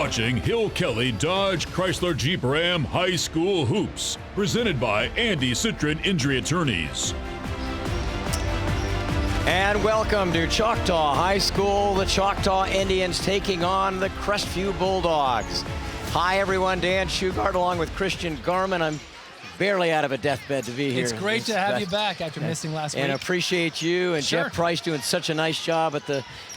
watching Hill Kelly Dodge Chrysler Jeep Ram High School Hoops, presented by Andy Citron Injury Attorneys. And welcome to Choctaw High School. The Choctaw Indians taking on the Crestview Bulldogs. Hi everyone, Dan Shugart along with Christian Garman. I'm barely out of a deathbed to be here. It's great to have you back after missing last week. And appreciate you and Sure. Jeff Price doing such a nice job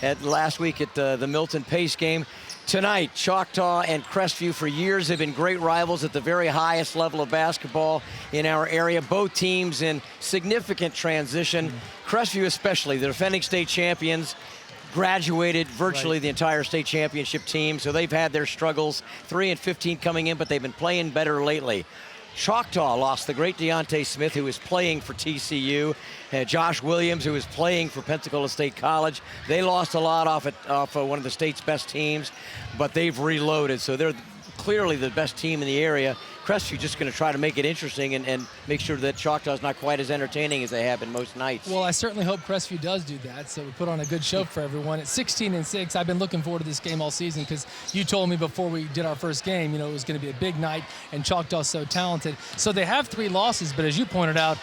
at last week at the Milton Pace game. Tonight, Choctaw and Crestview for years have been great rivals at the very highest level of basketball in our area. Both teams in significant transition. Crestview especially, the defending state champions, graduated virtually the entire state championship team, so they've had their struggles. 3-15 coming in, but they've been playing better lately. Choctaw lost the great Deontay Smith, who was playing for TCU, Josh Williams, who was playing for Pensacola State College. They lost a lot off one of the state's best teams, but they've reloaded, so they're clearly the best team in the area. Crestview just going to try to make it interesting and make sure that Choctaw's not quite as entertaining as they have been most nights. Well, I certainly hope Crestview does do that, so we put on a good show for everyone. At 16-6, I've been looking forward to this game all season because you told me before we did our first game, it was going to be a big night, and Choctaw's so talented. So they have 3 losses, but as you pointed out,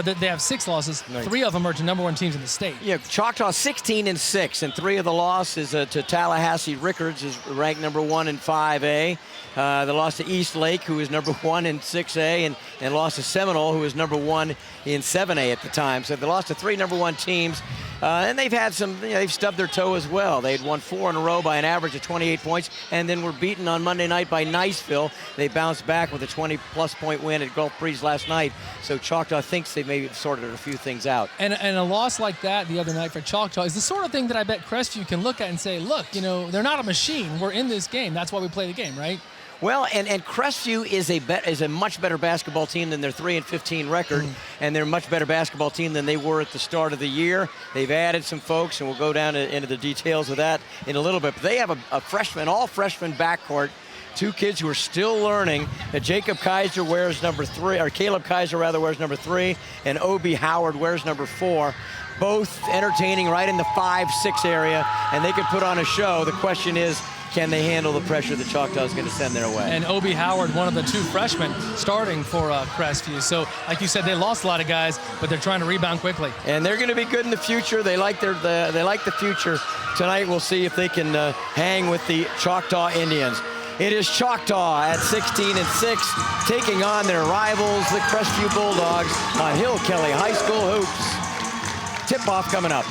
they have 6 losses. Nice. 3 of them are to #1 teams in the state. Yeah, Choctaw 16-6, and 3 of the losses to Tallahassee Rickards, is ranked #1 in 5A. They lost to East Lake, who is #1 in 6A, and lost to Seminole, who was #1 in 7A at the time. So they lost to 3 #1 teams, and they've had some, they've stubbed their toe as well. They had won 4 in a row by an average of 28 points, and then were beaten on Monday night by Niceville. They bounced back with a 20-plus point win at Gulf Breeze last night. So Choctaw thinks they may have sorted a few things out. And a loss like that the other night for Choctaw is the sort of thing that I bet Crestview can look at and say, look, they're not a machine. We're in this game. That's why we play the game, right? Well, and Crestview is a much better basketball team than their 3-15 record, and they're a much better basketball team than they were at the start of the year. They've added some folks, and we'll go down into the details of that in a little bit. But they have a all-freshman backcourt, 2 kids who are still learning. Jacob Kaiser wears #3, or Caleb Kaiser rather wears #3, and Obi Howard wears #4. Both entertaining right in the 5-6 area, and they could put on a show. The question is, can they handle the pressure that Choctaw is going to send their way? And Obi Howard, one of the 2 freshmen starting for Crestview. So, like you said, they lost a lot of guys, but they're trying to rebound quickly. And they're going to be good in the future. They like the future. Tonight, we'll see if they can hang with the Choctaw Indians. It is Choctaw at 16-6, taking on their rivals, the Crestview Bulldogs, on Hill Kelly High School Hoops. Tip-off coming up.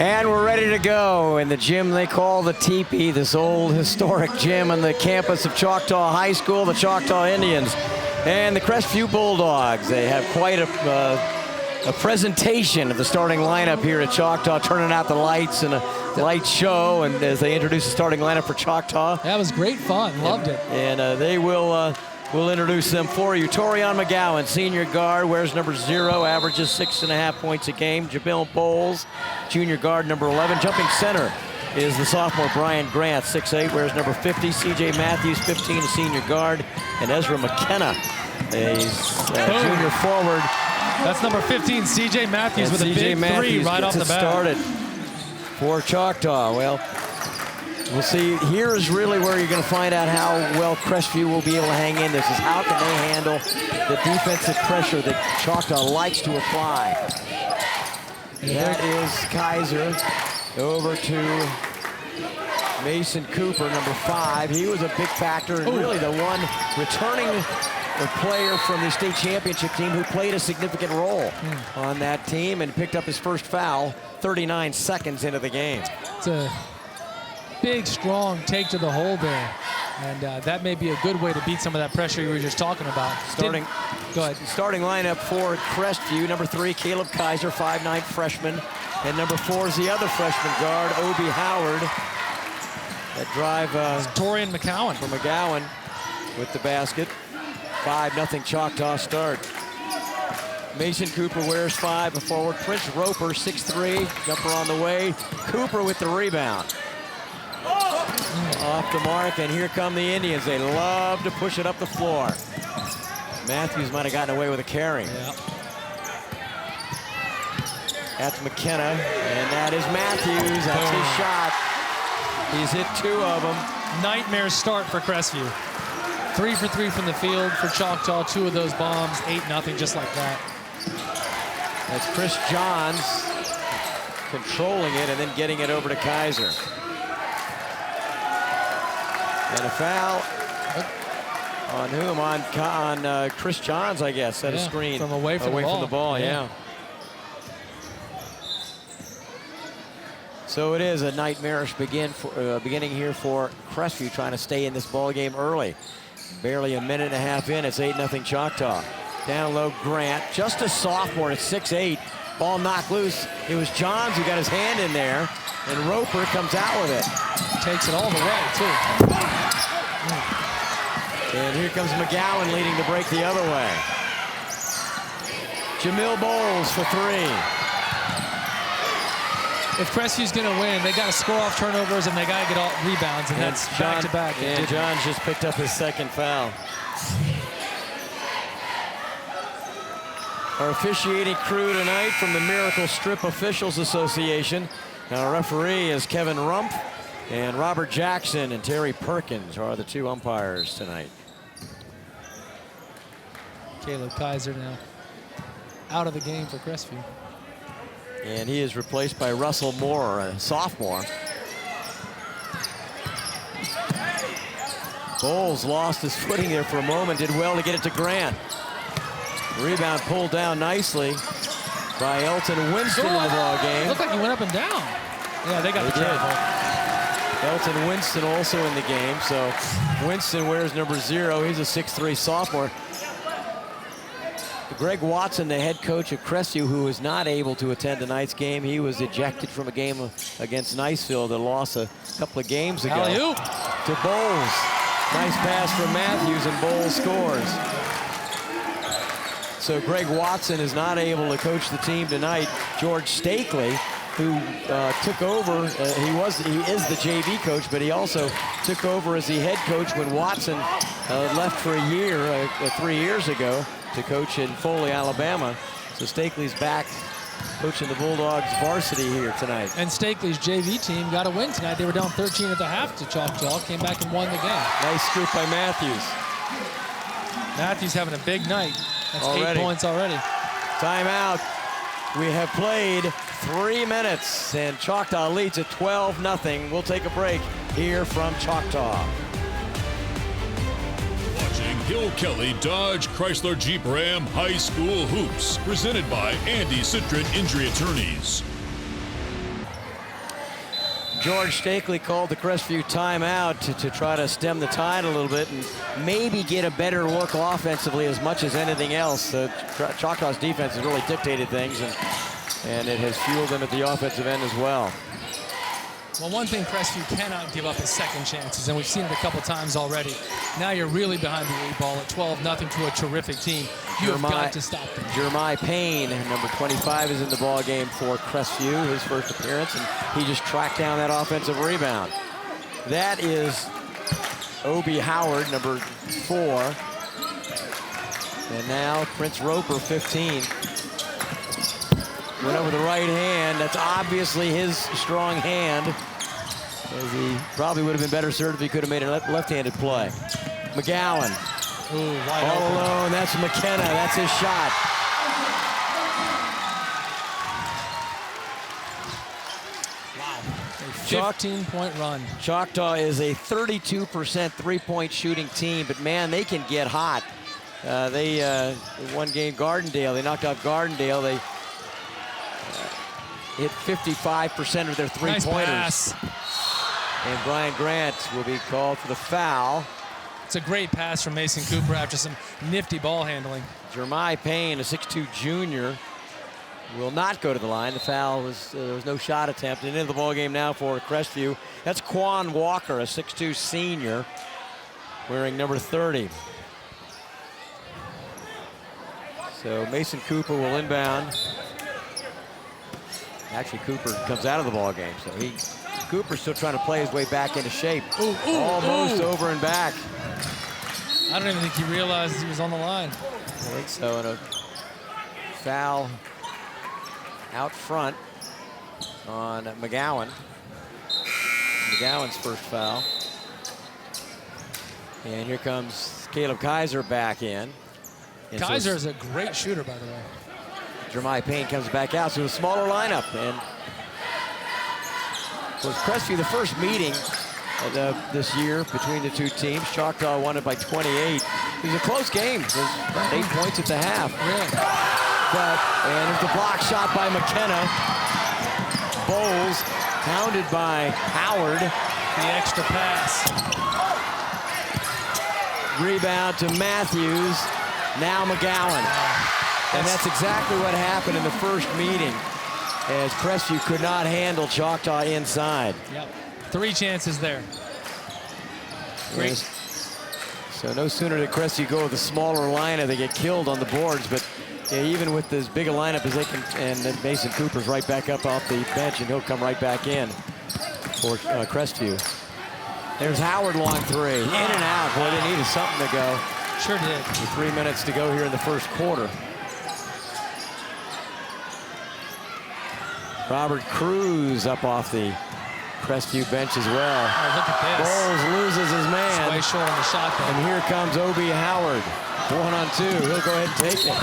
And we're ready to go in the gym they call the Teepee, this old historic gym on the campus of Choctaw High School, the Choctaw Indians and the Crestview Bulldogs. They have quite a presentation of the starting lineup here at Choctaw, turning out the lights and a light show, and as they introduce the starting lineup for Choctaw. That was great fun, loved it. And they we'll introduce them for you. Torian McGowan, senior guard, wears #0, averages 6.5 points a game. Jabil Bowles, junior guard, #11. Jumping center is the sophomore Brian Grant, 6'8", wears #50. C.J. Matthews, 15, a senior guard. And Ezra McKenna, a junior forward. That's number 15, C.J. Matthews, with a big 3 right off the bat. Started for Choctaw. Well, we'll see. Here is really where you're going to find out how well Crestview will be able to hang in this. Is how can they handle the defensive pressure that Choctaw likes to apply. That is Kaiser over to Mason Cooper, #5. He was a big factor and really the one returning the player from the state championship team who played a significant role on that team and picked up his first foul 39 seconds into the game. It's a big, strong take to the hole there. And that may be a good way to beat some of that pressure you were just talking about. Go ahead. Starting lineup for Crestview, #3, Caleb Kaiser, 5'9" freshman. And #4 is the other freshman guard, Obi Howard. That drive Torian McGowan. For McGowan with the basket. 5-0 Choctaw start. Mason Cooper wears 5, a forward. Prince Roper, 6'3", jumper on the way. Cooper with the rebound. Off the mark, and here come the Indians. They love to push it up the floor. Matthews might have gotten away with a carry. Yeah. That's McKenna, and that is Matthews. That's his shot. He's hit 2 of them. Nightmare start for Crestview. 3 for 3 from the field for Choctaw. 2 of those bombs, 8-0, just like that. That's Chris Johns controlling it and then getting it over to Kaiser. And a foul on whom? On Chris Johns, I guess. Set a screen from away from the ball. Yeah. So it is a nightmarish beginning here for Crestview, trying to stay in this ball game early. Barely a minute and a half in. It's 8-0 Choctaw. Down low, Grant, just a sophomore at 6'8". Ball knocked loose. It was Johns who got his hand in there, and Roper comes out with it. Takes it all the way, too. And here comes McGowan leading the break the other way. Jamil Bowles for 3. If Crestview's going to win, they got to score off turnovers and they got to get all rebounds, and that's back-to-back. And Johns just picked up his 2nd foul. Our officiating crew tonight from the Miracle Strip Officials Association. Our referee is Kevin Rump, and Robert Jackson and Terry Perkins are the 2 umpires tonight. Caleb Kaiser now out of the game for Crestview. And he is replaced by Russell Moore, a sophomore. Bowles lost his footing there for a moment, did well to get it to Grant. Rebound pulled down nicely by Elton Winston in the ball game. Looked like he went up and down. Yeah, they got the travel. Elton Winston also in the game. So Winston wears number 0. He's a 6'3" sophomore. Greg Watson, the head coach of Crestview, who was not able to attend tonight's game. He was ejected from a game against Niceville that lost a couple of games ago. Alley-oop to Bowles. Nice pass from Matthews, and Bowles scores. So Greg Watson is not able to coach the team tonight. George Stakely, who took over, he is the JV coach, but he also took over as the head coach when Watson left for a year, 3 years ago, to coach in Foley, Alabama. So Stakely's back coaching the Bulldogs varsity here tonight. And Stakely's JV team got a win tonight. They were down 13 at the half to Choctaw, came back and won the game. Nice scoop by Matthews. Matthews having a big night. That's already. 8 points already. Timeout. We have played 3 minutes, and Choctaw leads at 12-0. We'll take a break here from Choctaw. Watching Hill Kelly Dodge Chrysler Jeep Ram High School Hoops, presented by Andy Citrin Injury Attorneys. George Stakely called the Crestview timeout to try to stem the tide a little bit and maybe get a better look offensively as much as anything else. Choctaw's defense has really dictated things, and it has fueled them at the offensive end as well. Well, one thing Crestview cannot give up is second chances, and we've seen it a couple times already. Now you're really behind the 8 ball at 12-0 to a terrific team. You have got to stop them. Jeremiah Payne, number 25, is in the ball game for Crestview, his first appearance, and he just tracked down that offensive rebound. That is Obie Howard, number 4. And now Prince Roper, 15. Went over the right hand. That's obviously his strong hand, as he probably would have been better served if he could have made a left-handed play. McGowan. Ooh, wide all open. alone. That's McKenna. That's his shot. Wow. A 15-point run. Choctaw is a 32% three-point shooting team, but man, they can get hot. They won game Gardendale. They knocked off Gardendale. They hit 55% of their three-pointers. Nice pass. And Brian Grant will be called for the foul. It's a great pass from Mason Cooper after some nifty ball handling. Jeremiah Payne, a 6'2 junior, will not go to the line. The foul was, there was no shot attempt. And into the ball game now for Crestview. That's Quan Walker, a 6'2 senior, wearing number 30. So Mason Cooper will inbound. Actually, Cooper comes out of the ball game, so Cooper's still trying to play his way back into shape. Almost over and back. I don't even think he realized he was on the line. I think so, and a foul out front on McGowan. McGowan's first foul. And here comes Caleb Kaiser back in. And Kaiser is a great shooter, by the way. Jeremiah Payne comes back out to a smaller lineup. And was Crestview the first meeting this year between the two teams. Choctaw won it by 28. It was a close game. It was about 8 points at the half. Really? And there's the block shot by McKenna. Bowles pounded by Howard. The extra pass. Rebound to Matthews. Now McGowan. And that's exactly what happened in the first meeting, as Crestview could not handle Choctaw inside. Yep. 3 chances there. Great. So no sooner did Crestview go with a smaller lineup, they get killed on the boards. But yeah, even with as big a lineup as they can, and then Mason Cooper's right back up off the bench, and he'll come right back in for Crestview. There's Howard, long 3. In and out. Boy, they needed something to go. Sure did. With 3 minutes to go here in the first quarter. Robert Cruz up off the Crestview bench as well. Oh, look at this. Bowles loses his man. Way short on the shot, though. And here comes Obi Howard. 1-on-2. He'll go ahead and take it.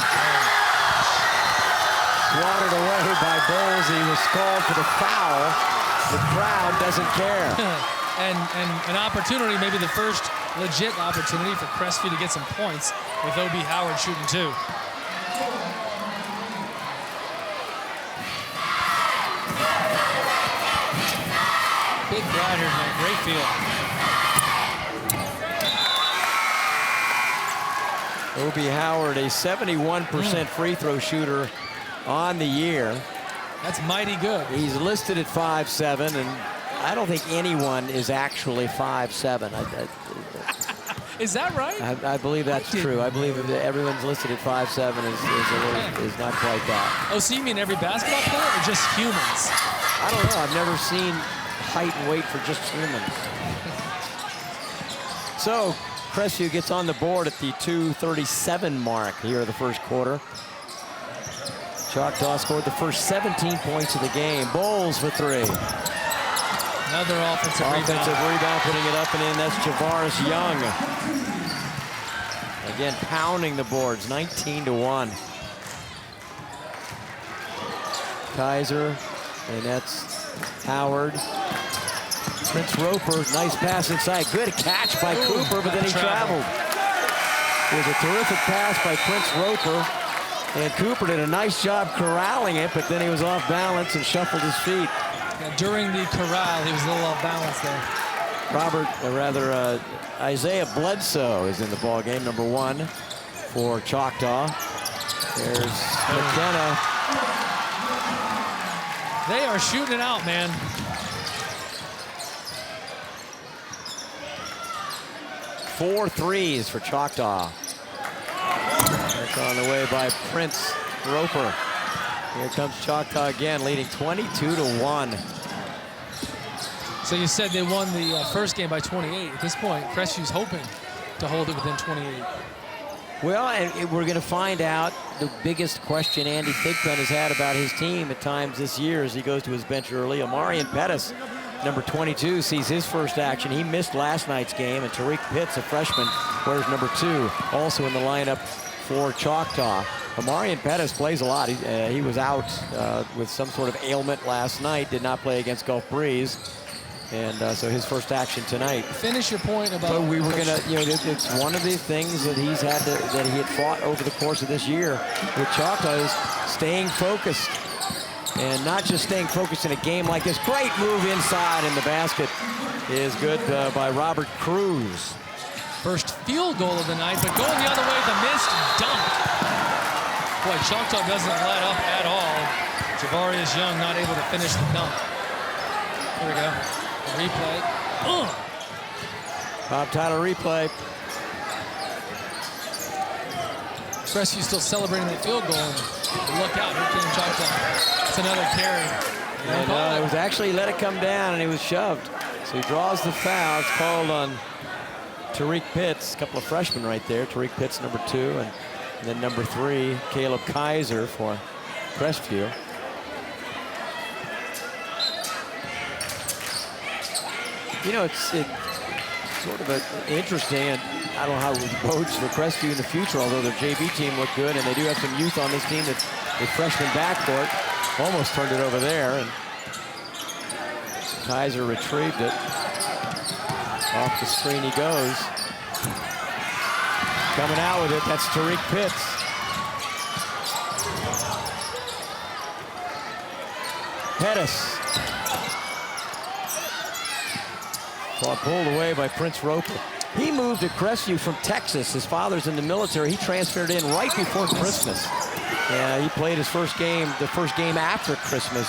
Swatted away by Bowles. He was called for the foul. The crowd doesn't care. and an opportunity, maybe the first legit opportunity for Crestview to get some points with Obi Howard shooting 2. Big crowd here tonight. Great field. Obi Howard, a 71% free throw shooter on the year. That's mighty good. He's listed at 5'7", and I don't think anyone is actually 5'7". Is that right? I believe that's true. I believe that everyone's listed at 5'7" is not quite that. Oh, so you mean every basketball player or just humans? I don't know. I've never seen height and weight for just humans. So Crestview gets on the board at the 2:37 mark here of the first quarter. Choctaw scored the first 17 points of the game. Bowles for 3. Another offensive rebound, putting it up and in. That's Javaris Young. Again, pounding the boards, 19-1. Kaiser, and that's Howard. Prince Roper, nice pass inside. Good catch by Cooper, but then he traveled. It was a terrific pass by Prince Roper. And Cooper did a nice job corralling it, but then he was off balance and shuffled his feet. Yeah, during the corral, he was a little off balance there. Isaiah Bledsoe is in the ball game, number 1 for Choctaw. There's McKenna. They are shooting it out, man. Four threes for Choctaw. That's on the way by Prince Roper. Here comes Choctaw again, leading 22-1. So you said they won the first game by 28. At this point, Crestview's hoping to hold it within 28. Well, and we're going to find out the biggest question Andy Thigpen has had about his team at times this year as he goes to his bench early. Omarion Pettis, number 22, sees his first action. He missed last night's game, and Tariq Pitts, a freshman, wears number 2, also in the lineup for Choctaw. Omarion Pettis plays a lot. He was out with some sort of ailment last night, did not play against Gulf Breeze. And so his first action tonight. Finish your point about. But we were gonna, it's one of the things that he had fought over the course of this year with Choctaw is staying focused, and not just staying focused in a game like this. Great move inside, and the basket is good by Robert Cruz. First field goal of the night, but going the other way, the missed dunk. Boy, Choctaw doesn't let up at all. Javarius Young not able to finish the dunk. Here we go. Replay. Bob Tyler replay. Crestview still celebrating that field goal. Look out, here came Choctaw. It's another carry. And it was actually let it come down, and he was shoved. So he draws the foul. It's called on Tariq Pitts. A couple of freshmen right there. Tariq Pitts, number 2, and then number 3, Caleb Kaiser for Crestview. You know, it's sort of interesting, and I don't know how it bodes for Crestview in the future, although their JV team looked good, and they do have some youth on this team that with freshman backcourt almost turned it over there, and Kaiser retrieved it. Off the screen he goes. Coming out with it, that's Tariq Pitts. Pettis. Ball pulled away by Prince Roper. He moved to Crestview from Texas. His father's in the military. He transferred in right before Christmas. He played his first game, the first game after Christmas.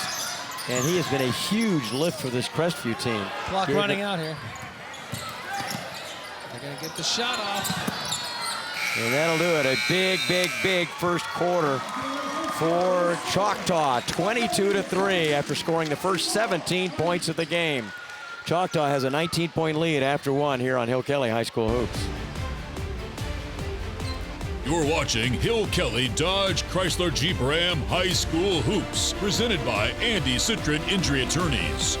And he has been a huge lift for this Crestview team. Clock running out here. They're going to get the shot off. And that'll do it. A big, big, big first quarter for Choctaw. 22-3 after scoring the first 17 points of the game. Choctaw has a 19-point lead after one here on Hill Kelly High School Hoops. You're watching Hill Kelly Dodge Chrysler Jeep Ram High School Hoops, presented by Andy Citron Injury Attorneys.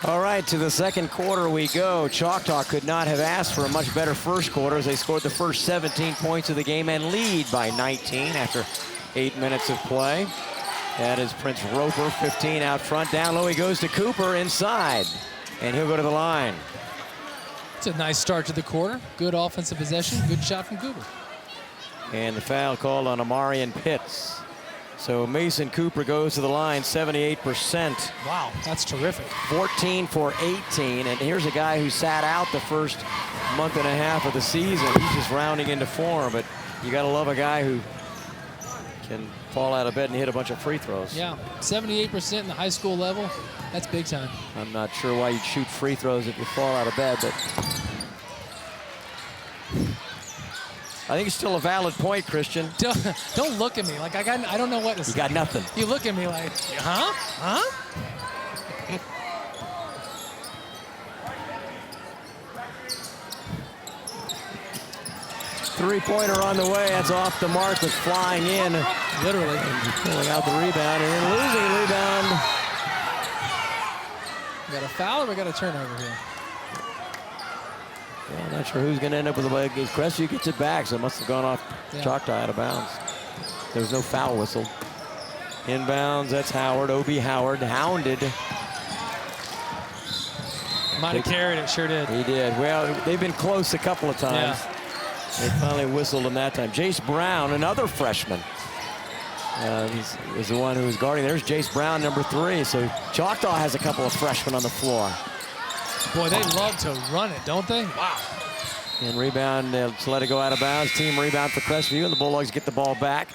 All right, to the second quarter we go. Choctaw could not have asked for a much better first quarter as they scored the first 17 points of the game and lead by 19 after 8 minutes of play. That is Prince Roper, 15 out front. Down low he goes to Cooper inside, and he'll go to the line. It's a nice start to the quarter. Good offensive possession. Good shot from Cooper. And the foul called on Amarian Pitts. So Mason Cooper goes to the line, 78%. Wow, that's terrific. 14 for 18, and here's a guy who sat out the first month and a half of the season. He's just rounding into form, but you got to love a guy who can fall out of bed and hit a bunch of free throws. Yeah, 78% in the high school level. That's big time. I'm not sure why you'd shoot free throws if you fall out of bed, but I think it's still a valid point, Christian. Don't look at me like I don't know what to say. You got nothing. You look at me like, huh? Huh? Three-pointer on the way. That's off the mark, but flying in. Literally. And pulling out the rebound and then losing the rebound. We got a foul or we got a turnover here? Yeah, I'm not sure who's going to end up with the ball. Crestview gets it back, so it must have gone off Choctaw out of bounds. There was no foul whistle. Inbounds, that's Howard. O.B. Howard, hounded. Might have carried it, sure did. He did. Well, they've been close a couple of times. Yeah. They finally whistled him that time. Jace Brown, another freshman, is the one who was guarding. There's Jace Brown, number 3. So Choctaw has a couple of freshmen on the floor. Boy, they love to run it, don't they? Wow. And rebound, they'll let it go out of bounds. Team rebound for Crestview, and the Bulldogs get the ball back.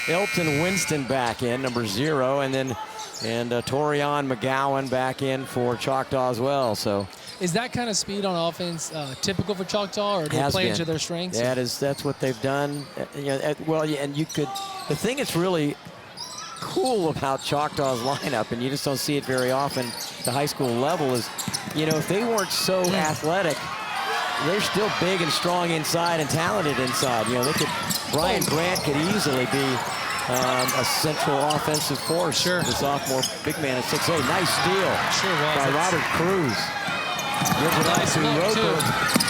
Elton Winston back in, number 0, and Torian McGowan back in for Choctaw as well. So is that kind of speed on offense typical for Choctaw, or do they play into their strengths? That's what they've done. And you could. The thing that's really cool about Choctaw's lineup, and you just don't see it very often at the high school level, is, if they weren't so athletic, they're still big and strong inside and talented inside. Brian Grant could easily be a central offensive force. Sure. The sophomore big man at 6'8". Nice steal by Robert Cruz. Gives it out to Roper.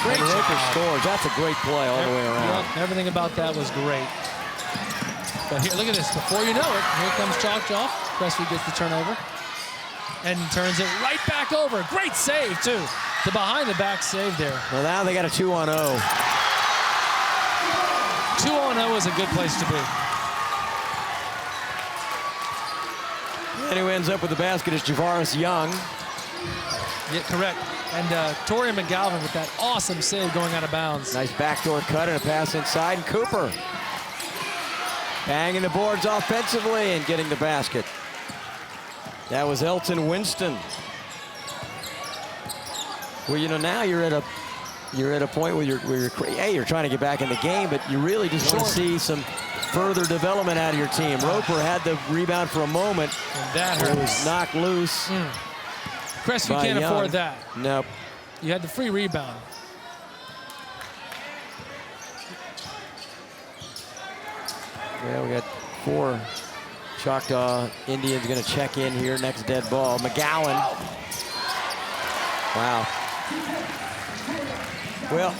Great Roper scores. That's a great play all the way around. Yep, everything about that was great. But here, look at this. Before you know it, here comes Choctaw. Crestview gets the turnover and turns it right back over. Great save, too. The behind-the-back save there. Well, now they got a 2-on-0. 2-on-0 is a good place to be. And who ends up with the basket is Javaris Young. Yeah, correct. And Torian McGowan with that awesome save going out of bounds. Nice backdoor cut and a pass inside. And Cooper banging the boards offensively and getting the basket. That was Elton Winston. Well, now you're at a point where you're trying to get back in the game, but you really just want to see some further development out of your team. Roper had the rebound for a moment. And that hurt. It was knocked loose. Crestview can't afford that. Nope. You had the free rebound. Yeah, we got 4 Choctaw Indians going to check in here. Next dead ball. McGowan. Wow. Well,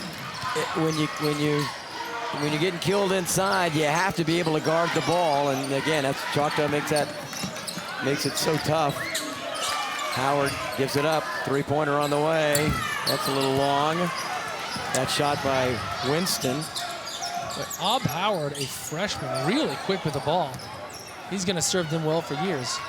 when you're getting killed inside, you have to be able to guard the ball. And again, that's Choctaw makes it so tough. Howard gives it up. Three-pointer on the way. That's a little long. That shot by Winston. But Ob Howard, a freshman, really quick with the ball. He's going to serve them well for years.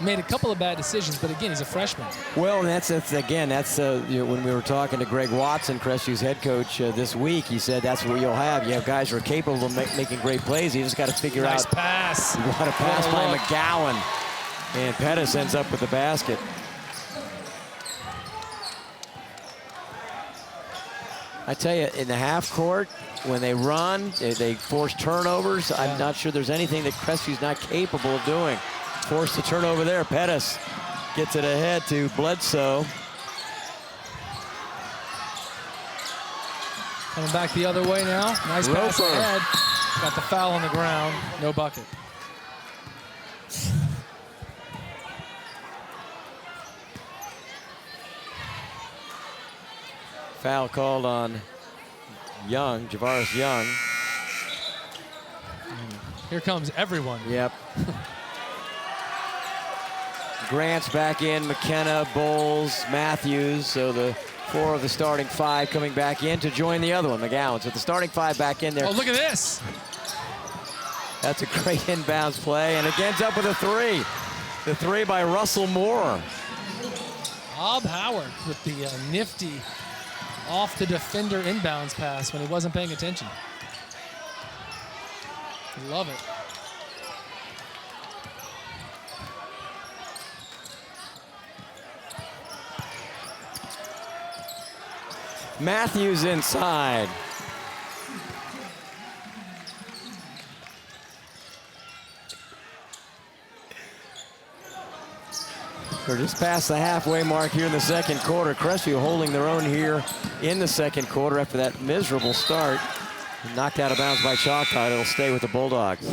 Made a couple of bad decisions, but again, he's a freshman. Well, and that's when we were talking to Greg Watson, Crestview's head coach, this week. He said that's what you'll have. You have guys who are capable of making great plays. You just got to figure nice out. Pass. What a pass by McGowan. And Pettis ends up with the basket. I tell you, in the half court, when they run, they force turnovers. Yeah. I'm not sure there's anything that Crestview's not capable of doing. Forced the turnover there. Pettis gets it ahead to Bledsoe. Coming back the other way now. Nice pass ahead. Got the foul on the ground. No bucket. Foul called on Young, Javaris Young. Here comes everyone. Yep. Grant's back in, McKenna, Bowles, Matthews. So the 4 of the starting 5 coming back in to join the other one, McGowan. So the starting 5 back in there. Oh, look at this. That's a great inbounds play, and it ends up with a 3. The 3 by Russell Moore. Ob Howard with the nifty off the defender inbounds pass when he wasn't paying attention. Love it. Matthews inside. We're just past the halfway mark here in the second quarter. Crestview holding their own here in the second quarter after that miserable start. Knocked out of bounds by Choctaw. It'll stay with the Bulldogs.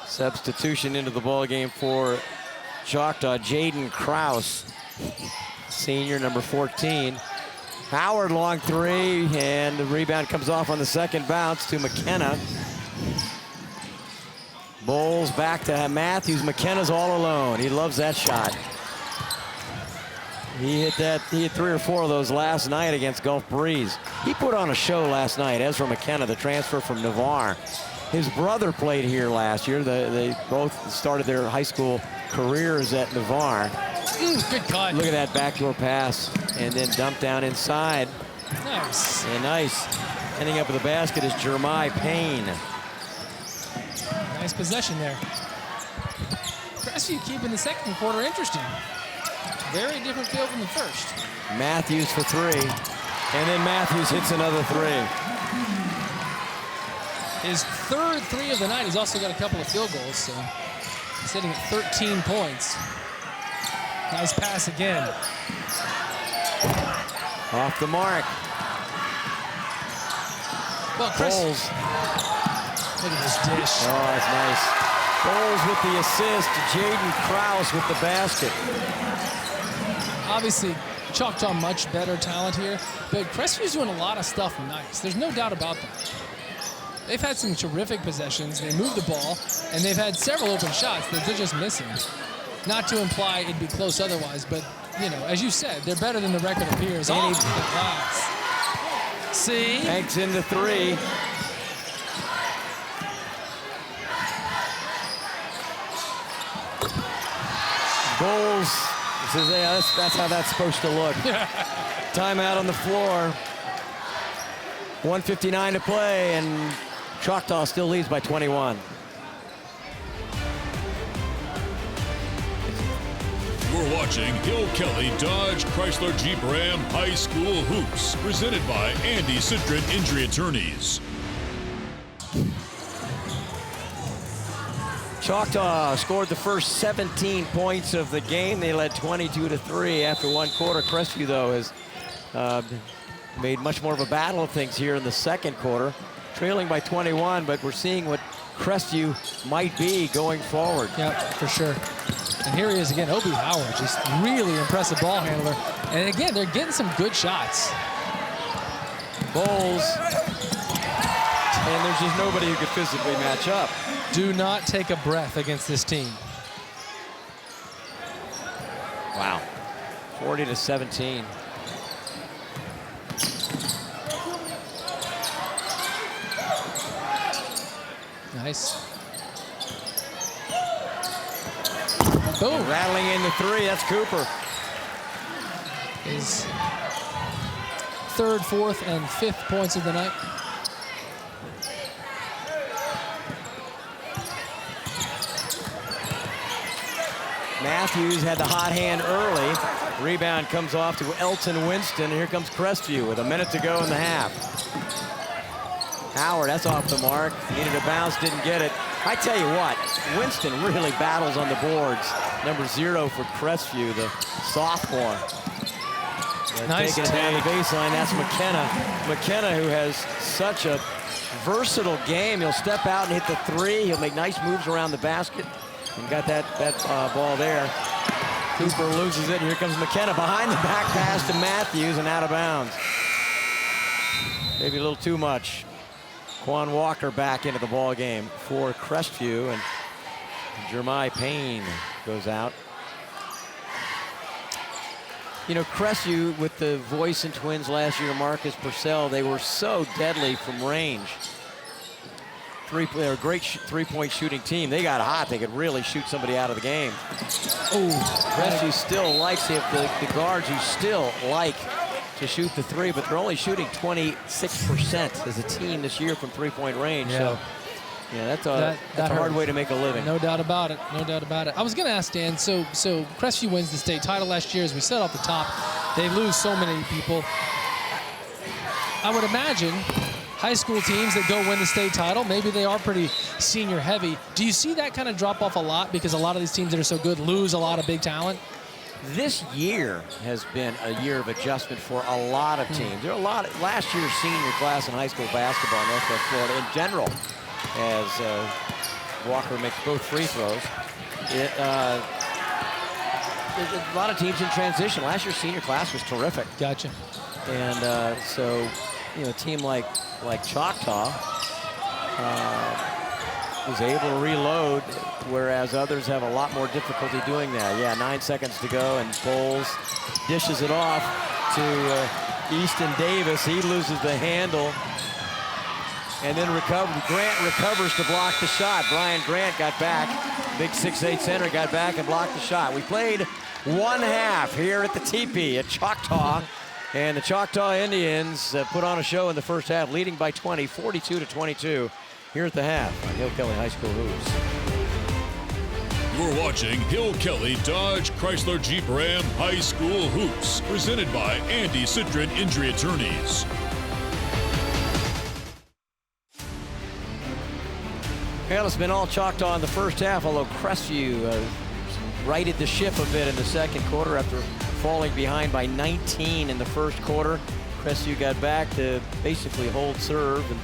Substitution into the ball game for Choctaw, Jaden Krause, senior, number 14. Howard, long 3, and the rebound comes off on the second bounce to McKenna. Bowles back to Matthews. McKenna's all alone. He loves that shot. He hit 3 or 4 of those last night against Gulf Breeze. He put on a show last night. Ezra McKenna, the transfer from Navarre. His brother played here last year. They both started their high school careers at Navarre. Good cut. Look at that backdoor pass, and then dump down inside. Nice. And nice. Ending up with the basket is Jeremiah Payne. Nice possession there. Crestview keeping the second quarter interesting. Very different feel from the first. Matthews for 3, and then Matthews hits another 3. His third 3 of the night. He's also got a couple of field goals, so he's sitting at 13 points. Nice pass again. Off the mark. Well, Bowles. Look at this dish. Oh, that's nice. Bowles with the assist. Jaden Krause with the basket. Obviously, Choctaw much better talent here, but Crestview's doing a lot of stuff nice. There's no doubt about that. They've had some terrific possessions. They moved the ball, and they've had several open shots that they're just missing. Not to imply it'd be close otherwise, but, you know, as you said, they're better than the record appears. Oh, see? Banks into 3. Bowles says, yeah, that's how that's supposed to look. Timeout on the floor. 1:59 to play, and Choctaw still leads by 21. You're watching Hill Kelly Dodge Chrysler Jeep Ram High School Hoops, presented by Andy Citron Injury Attorneys. Choctaw scored the first 17 points of the game. They led 22-3 after one quarter. Crestview, though, has made much more of a battle of things here in the second quarter, trailing by 21, but we're seeing what Crestview might be going forward. Yep, for sure. And here he is again, Obi Howard, just really impressive ball handler. And again, they're getting some good shots. Bowles, and there's just nobody who could physically match up. Do not take a breath against this team. Wow, 40-17. Nice. Boom. Rattling in the three, that's Cooper. His third, fourth, and fifth points of the night. Matthews had the hot hand early. Rebound comes off to Elton Winston, and here comes Crestview with a minute to go in the half. Howard, that's off the mark. Needed a bounce, didn't get it. I tell you what, Winston really battles on the boards. Number 0 for Crestview, the sophomore. Nice taking it down the baseline, that's McKenna. McKenna, who has such a versatile game. He'll step out and hit the three. He'll make nice moves around the basket. And got that ball there. Cooper loses it, and here comes McKenna behind the back pass to Matthews and out of bounds. Maybe a little too much. Quan Walker back into the ball game for Crestview, and Jermai Payne goes out. You know, Crestview with the Voisin twins last year, Marcus Purcell, they were so deadly from range. They're a great three-point shooting team. They got hot. They could really shoot somebody out of the game. Oh, Crestview still likes it. The guards who still like to shoot the three, but they're only shooting 26% as a team this year from three-point range. Yeah. So, yeah, that's a hard way to make a living. No doubt about it. No doubt about it. I was going to ask Dan. So Crestview wins the state title last year, as we said off the top. They lose so many people. I would imagine high school teams that go win the state title, maybe they are pretty senior heavy. Do you see that kind of drop off a lot because a lot of these teams that are so good lose a lot of big talent? This year has been a year of adjustment for a lot of teams. There are a lot of last year's senior class in high school basketball in Northwest Florida in general, as Walker makes both free throws. There's a lot of teams in transition. Last year's senior class was terrific. Gotcha. And so, you know, a team like Choctaw was able to reload, whereas others have a lot more difficulty doing that. Yeah, 9 seconds to go, and Bowles dishes it off to Easton Davis. He loses the handle, and then Grant recovers to block the shot. Brian Grant got back. Big 6'8" center got back and blocked the shot. We played one half here at the Teepee at Choctaw. And the Choctaw Indians put on a show in the first half, leading by 20, 42-22, here at the half on Hill Kelly High School Hoops. You're watching Hill Kelly Dodge Chrysler Jeep Ram High School Hoops, presented by Andy Citrin Injury Attorneys. Well, it's been all Choctaw in the first half, although Crestview righted the ship a bit in the second quarter after falling behind by 19 in the first quarter. Crestview got back to basically hold serve and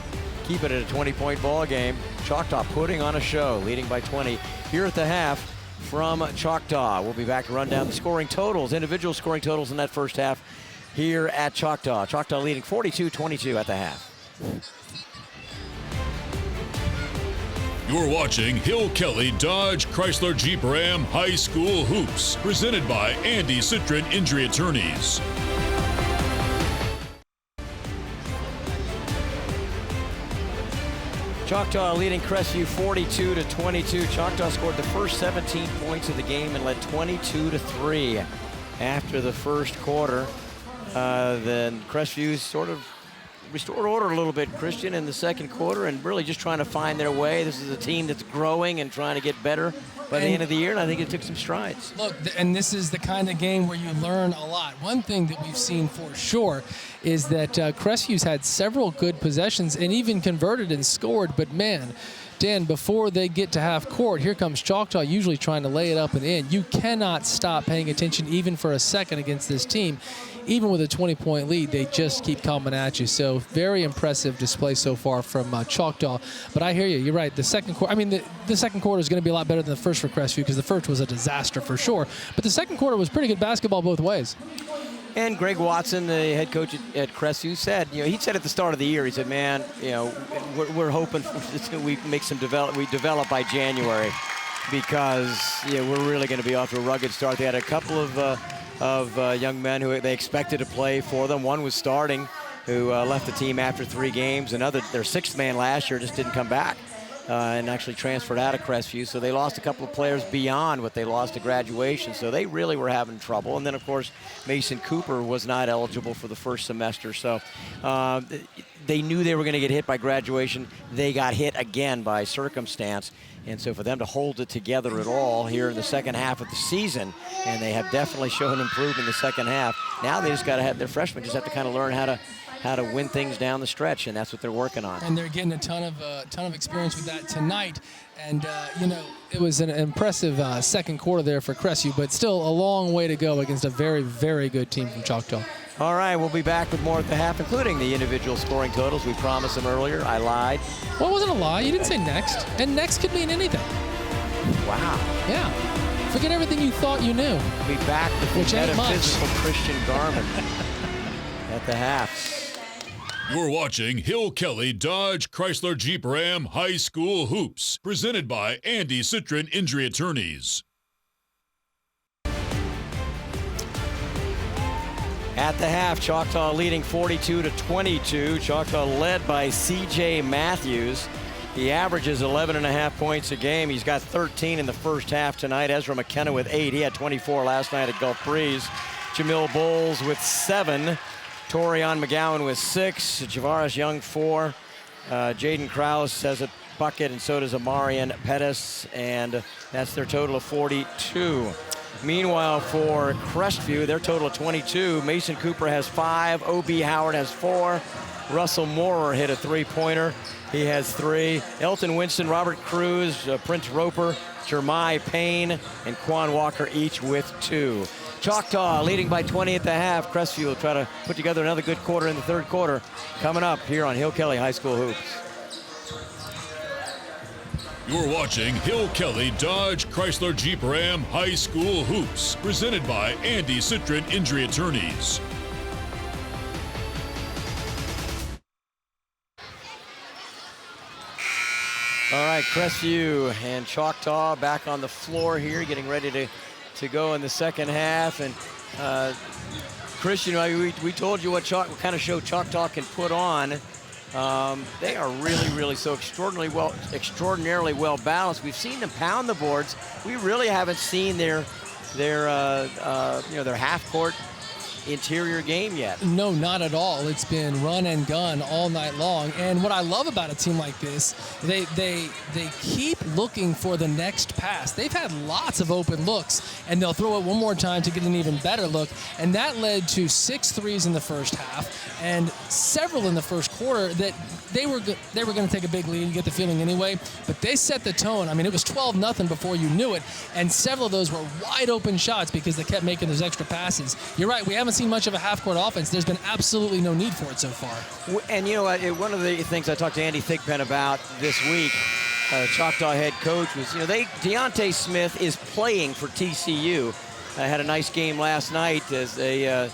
keep it at a 20-point ball game. Choctaw putting on a show, leading by 20 here at the half from Choctaw. We'll be back to run down the scoring totals, individual scoring totals in that first half here at Choctaw. Choctaw leading 42-22 at the half. You're watching Hill Kelly Dodge Chrysler Jeep Ram High School Hoops, presented by Andy Citrin Injury Attorneys. Choctaw leading Crestview 42-22. Choctaw scored the first 17 points of the game and led 22-3 after the first quarter. Then Crestview sort of restored order a little bit, Christian, in the second quarter, and really just trying to find their way. This is a team that's growing and trying to get better by the end of the year, and I think it took some strides. Look, and this is the kind of game where you learn a lot. One thing that we've seen for sure is that Crestview's had several good possessions and even converted and scored, but man, Dan, before they get to half court, here comes Choctaw usually trying to lay it up and in. You cannot stop paying attention even for a second against this team. Even with a 20-point lead, they just keep coming at you. So very impressive display so far from Choctaw. But I hear you. You're right. The second quarter, I mean, the second quarter is going to be a lot better than the first for Crestview because the first was a disaster for sure. But the second quarter was pretty good basketball both ways. And Greg Watson, the head coach at Crestview, said, he said at the start of the year, he said, man, we're hoping we develop by January because we're really going to be off to a rugged start. They had a couple of young men who they expected to play for them. One was starting, who left the team after 3 games. Their 6th man last year just didn't come back and actually transferred out of Crestview. So they lost a couple of players beyond what they lost to graduation. So they really were having trouble. And then, of course, Mason Cooper was not eligible for the first semester. So they knew they were going to get hit by graduation. They got hit again by circumstance. And so for them to hold it together at all here in the second half of the season, and they have definitely shown improvement in the second half. Now they just got to have their freshmen just have to kind of learn how to win things down the stretch, and that's what they're working on. And they're getting a ton of experience with that tonight. And it was an impressive second quarter there for Crestview, but still a long way to go against a very, very good team from Choctaw. All right, we'll be back with more at the half, including the individual scoring totals. We promised them earlier. I lied. Well, it wasn't a lie. You didn't say next. And next could mean anything. Wow. Yeah. Forget everything you thought you knew. We'll be back with the metaphysical Christian Garmin at the half. You're watching Hill Kelly Dodge Chrysler Jeep Ram High School Hoops, presented by Andy Citrin Injury Attorneys. At the half, Choctaw leading 42-22. Choctaw led by C.J. Matthews. He averages 11.5 points a game. He's got 13 in the first half tonight. Ezra McKenna with 8. He had 24 last night at Gulf Breeze. Jamil Bowles with 7. Torion McGowan with 6. Javaris Young 4. Jaden Krause has a bucket, and so does Amarian Pettis, and that's their total of 42. Meanwhile, for Crestview, their total of 22. Mason Cooper has 5. O.B. Howard has 4. Russell Moorer hit a 3-pointer. He has 3. Elton Winston, Robert Cruz, Prince Roper, Jermai Payne, and Quan Walker each with 2. Choctaw leading by 20 at the half. Crestview will try to put together another good quarter in the third quarter. Coming up here on Hill Kelly High School Hoops. You're watching Hill Kelly Dodge Chrysler Jeep Ram High School Hoops, presented by Andy Citrin Injury Attorneys. All right, Crestview and Choctaw back on the floor here, getting ready to go in the second half. And Christian, we told you what kind of show Choctaw can put on. They are really so extraordinarily well balanced. We've seen them pound the boards. We really haven't seen their half court interior game yet. No, not at all. It's been run and gun all night long. And what I love about a team like this, they keep looking for the next pass. They've had lots of open looks, and they'll throw it one more time to get an even better look. And that led to 6 threes in the first half and several in the first quarter that they were going to take a big lead. You get the feeling anyway, but they set the tone. I mean, it was 12-0 before you knew it, and several of those were wide open shots because they kept making those extra passes. You're right. We haven't seen much of a half-court offense. There's been absolutely no need for it so far. And you know what? One of the things I talked to Andy Thigpen about this week, Choctaw head coach, was Deontay Smith is playing for TCU. Had a nice game last night as they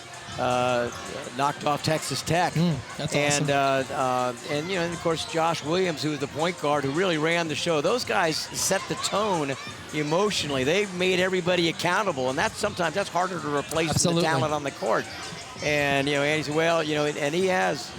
knocked off Texas Tech. That's awesome. And of course Josh Williams, who was the point guard, who really ran the show. Those guys set the tone emotionally. They made everybody accountable, and that's harder to replace than the talent on the court. And Andy said, well, and he has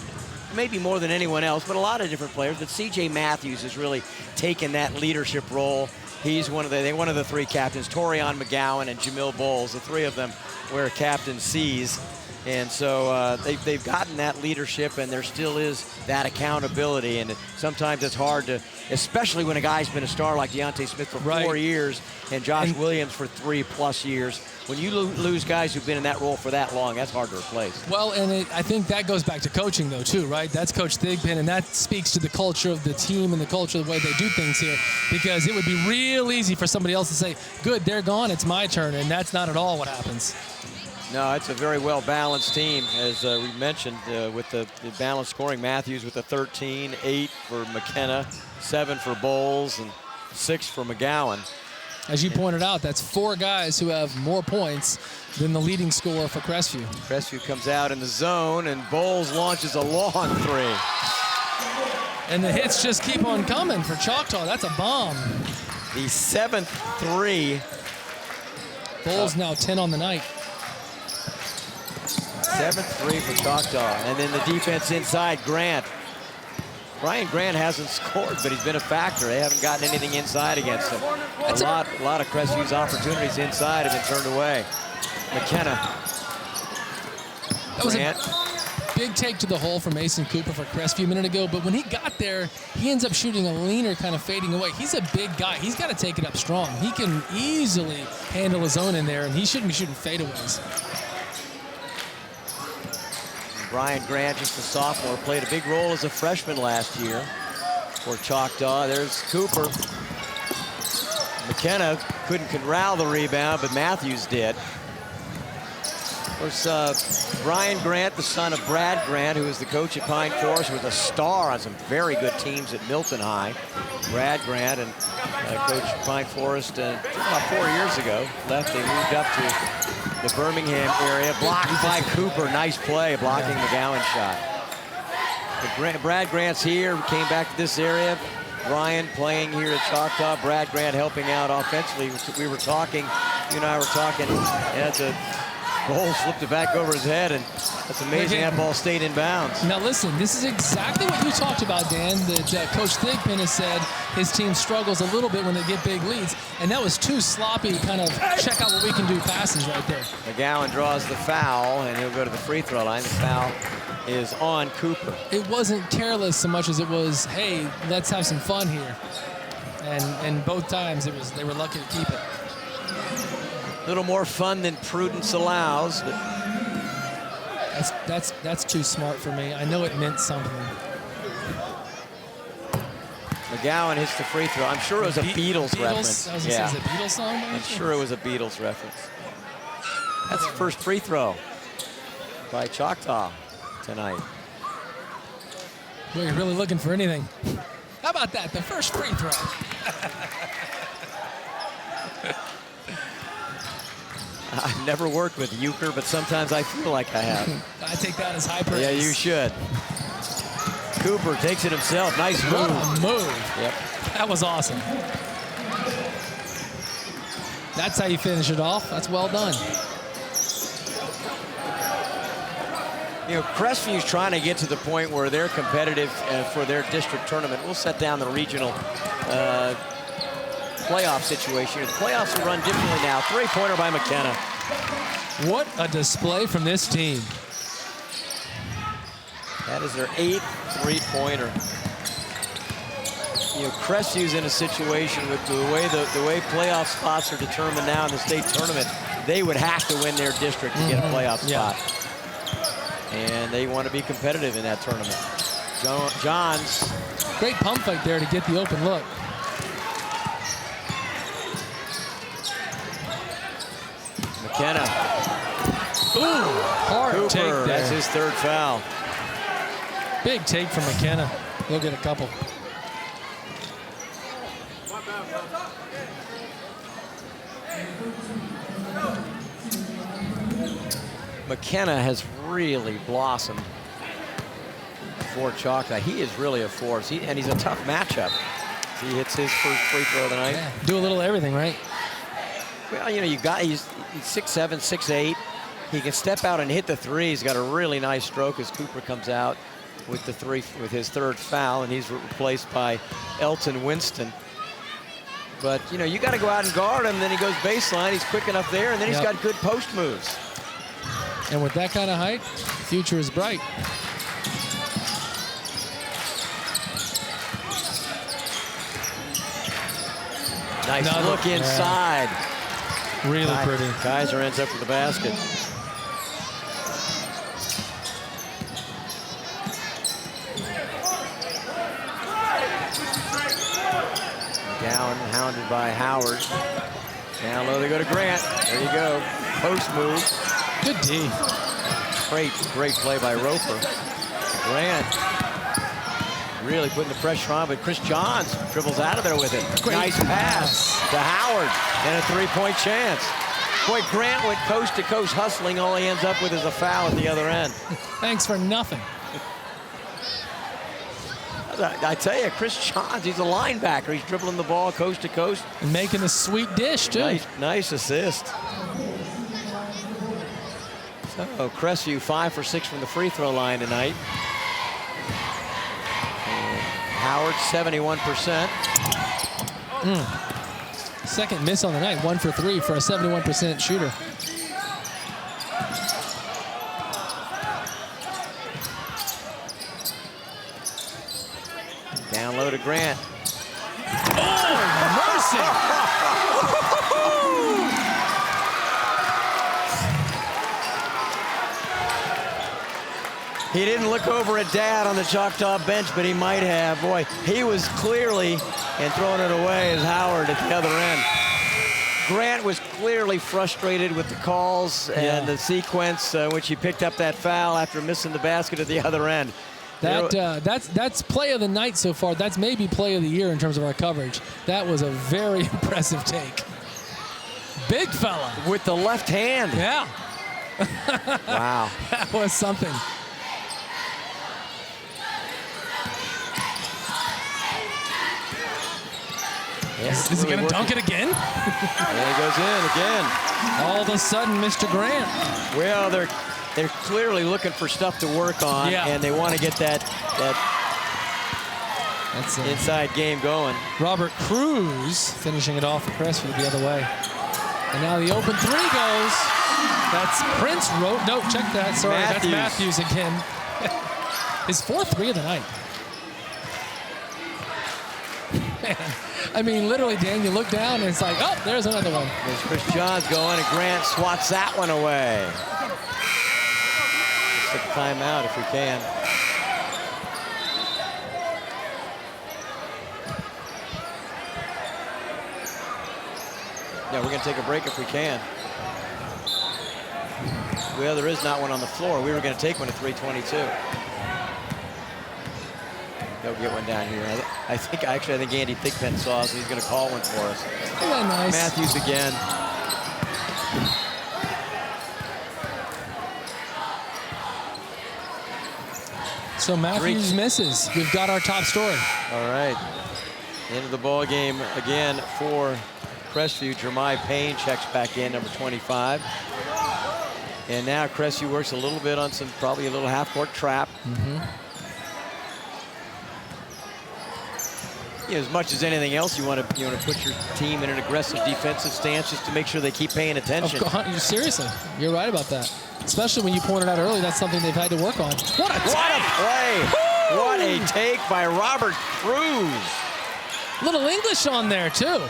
maybe more than anyone else, but a lot of different players. But C.J. Matthews has really taken that leadership role. He's one of the 3 captains, Torion McGowan and Jamil Bowles. The 3 of them wear captain C's. And so they've gotten that leadership, and there still is that accountability. And sometimes it's hard to, especially when a guy's been a star like Deontay Smith for 4 years and Josh Williams for 3+ years. When you lose guys who've been in that role for that long, that's hard to replace. Well, and I think that goes back to coaching, though, too, right? That's Coach Thigpen, and that speaks to the culture of the team and the culture of the way they do things here. Because it would be real easy for somebody else to say, good, they're gone, it's my turn. And that's not at all what happens. No, it's a very well-balanced team, as we mentioned, with the balanced scoring. Matthews with a 13, 8 for McKenna, 7 for Bowles, and 6 for McGowan. As you pointed out, that's 4 guys who have more points than the leading scorer for Crestview. Crestview comes out in the zone, and Bowles launches a long 3. And the hits just keep on coming for Choctaw. That's a bomb. The 7th 3. Bowles now 10 on the night. 7th 3 for Choctaw. And then the defense inside, Grant. Brian Grant hasn't scored, but he's been a factor. They haven't gotten anything inside against him. A lot of Crestview's opportunities inside have been turned away. McKenna. That was a big take to the hole from Mason Cooper for Crestview a minute ago, but when he got there, he ends up shooting a leaner, kind of fading away. He's a big guy. He's got to take it up strong. He can easily handle his own in there, and he shouldn't be shooting fadeaways. Brian Grant, just a sophomore, played a big role as a freshman last year for Choctaw. There's Cooper. McKenna couldn't corral the rebound, but Matthews did. Of course, Brian Grant, the son of Brad Grant, who is the coach at Pine Forest, was a star on some very good teams at Milton High. Brad Grant and coach Pine Forest about 4 years ago. Left, they moved up to the Birmingham area. Blocked by Cooper. Nice play, blocking McGowan's shot. But Brad Grant's here, came back to this area. Brian playing here at Choctaw. Brad Grant helping out offensively. We were talking, you and I were talking, and the Bowles flipped it back over his head, and that's amazing that ball stayed in bounds. Now listen, this is exactly what you talked about, Dan, that Coach Thigpen has said his team struggles a little bit when they get big leads, and that was 2 sloppy kind of check out what we can do passes right there. McGowan draws the foul, and he'll go to the free throw line. The foul is on Cooper. It wasn't careless so much as it was, hey, let's have some fun here. And both times they were lucky to keep it. A little more fun than prudence allows. But that's too smart for me. I know it meant something. McGowan hits the free throw. I'm sure it was a Beatles reference. I was gonna say, is it a Beatles song? I'm sure it was a Beatles reference. That's the first free throw by Choctaw tonight. Boy, you're really looking for anything. How about that? The first free throw. I've never worked with Euchre, but sometimes I feel like I have. I take that as high praise. Yeah, you should. Cooper takes it himself. Nice move. What a move. Yep. That was awesome. That's how you finish it off. That's well done. You know, Crestview's trying to get to the point where they're competitive for their district tournament. We'll set down the regional playoff situation. The playoffs are run differently now. 3-pointer by McKenna. What a display from this team. That is their 8th 3-pointer. You know, Crestview's in a situation with the way playoff spots are determined now in the state tournament. They would have to win their district to get a playoff spot. And they want to be competitive in that tournament. Johns. Great pump fake there to get the open look. McKenna. Ooh, hard Cooper, take there. that's his 3rd foul. Big take from McKenna. He'll get a couple. McKenna has really blossomed for Choctaw. He is really a force, and he's a tough matchup. He hits his first free throw tonight. Yeah, do a little everything, right? Well, you know, he's 6'7", 6'8". He can step out and hit the 3. He's got a really nice stroke as Cooper comes out with the 3 with his 3rd foul, and he's replaced by Elton Winston. But you know, you got to go out and guard him. Then he goes baseline. He's quick enough there, and then he's got good post moves. And with that kind of height, the future is bright. Nice look inside. Really pretty. Kaiser ends up with the basket. Down, hounded by Howard. Down low, they go to Grant. There you go. Post move. Good D. Great play by Roper. Grant really putting the pressure on, but Chris Johns dribbles out of there with it. Nice pass to Howard and a three-point chance. Boy, Grant went coast to coast hustling. All he ends up with is a foul at the other end. Thanks for nothing. I tell you, Chris Johns, he's a linebacker. He's dribbling the ball coast to coast. And making a sweet dish, too. Nice assist. So Crestview 5 for 6 from the free throw line tonight. And Howard 71%. Second miss on the night, 1 for 3 for a 71% shooter. Down low to Grant. Oh, mercy! He didn't look over at Dad on the Choctaw bench, but he might have. Boy, he was clearly, and throwing it away is Howard at the other end. Grant was clearly frustrated with the calls and the sequence which he picked up that foul after missing the basket at the other end. That's play of the night so far. That's maybe play of the year in terms of our coverage. That was a very impressive take. Big fella. With the left hand. Yeah. Wow. That was something. Yes, is he going to dunk it again? There he goes in again. All of a sudden, Mr. Grant. Well, they're clearly looking for stuff to work on, and they want to get that inside game going. Robert Cruz finishing it off for Crestview the other way. And now the open three goes. That's Prince wrote. No, check that. Sorry, that's Matthews again. His 4th three of the night. Man, I mean, literally, Dan, you look down and it's like, oh, there's another one. There's Chris Johns going, and Grant swats that one away. Let's take a timeout if we can. Yeah, we're going to take a break if we can. Well, there is not one on the floor. We were going to take one at 3:22. He'll get one down here. I think Andy Thigpen saw us, and he's going to call one for us. Yeah, nice. Matthews again. So Matthews misses. We've got our top story. All right. End of the ball game again for Crestview. Jermai Payne checks back in, number 25. And now Crestview works a little bit on probably a little half-court trap. You know, as much as anything else, you want to put your team in an aggressive defensive stance just to make sure they keep paying attention. Seriously, you're right about that. Especially when you pointed out earlier, that's something they've had to work on. What a play! Woo! What a take by Robert Cruz. Little English on there, too.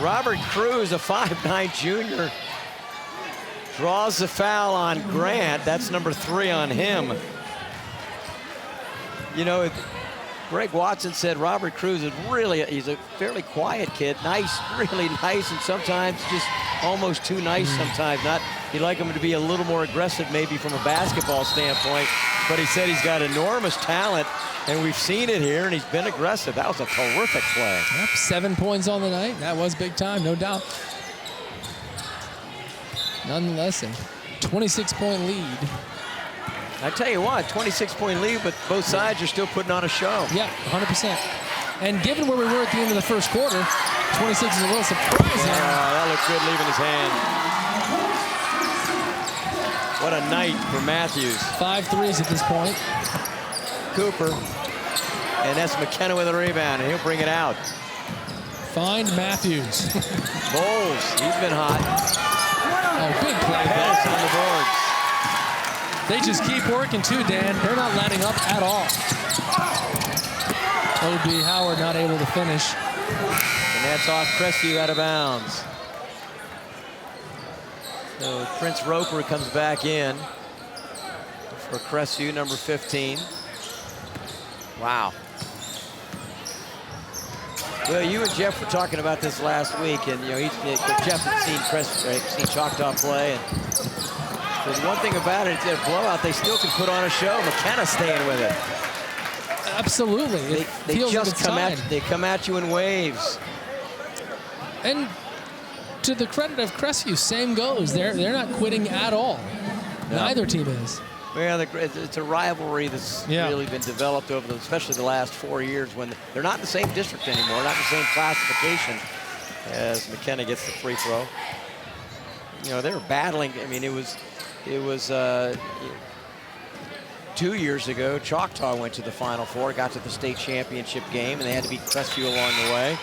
Robert Cruz, a 5'9" junior, draws the foul on Grant. That's number 3 on him. You know, Greg Watson said Robert Cruz is he's a fairly quiet kid. Nice, really nice, and sometimes just almost too nice sometimes. He'd like him to be a little more aggressive maybe from a basketball standpoint, but he said he's got enormous talent, and we've seen it here, and he's been aggressive. That was a terrific play. Yep, 7 points on the night. That was big time, no doubt. Nonetheless, a 26-point lead. I tell you what, 26-point lead, but both sides are still putting on a show. Yeah, 100%. And given where we were at the end of the first quarter, 26 is a little surprising. Yeah, that looked good leaving his hand. What a night for Matthews. 5 threes at this point. Cooper. And that's McKenna with a rebound, and he'll bring it out. Find Matthews. Bowles, he's been hot. Oh, big play. Pettis on the boards. They just keep working too, Dan. They're not letting up at all. O.B. Howard not able to finish. And that's off Crestview out of bounds. So Prince Roper comes back in for Crestview, number 15. Wow. Well, you and Jeff were talking about this last week, and Jeff had seen Choctaw play, and the one thing about it, it's a blowout. They still can put on a show. McKenna staying with it. Absolutely. They just come at you in waves. And to the credit of Crestview, same goes. They're not quitting at all. No. Neither team is. Well, it's a rivalry that's really been developed over, especially the last 4 years, when they're not in the same district anymore, not in the same classification as McKenna gets the free throw. They were battling. I mean, it was 2 years ago, Choctaw went to the Final Four, got to the state championship game, and they had to beat Crestview along the way.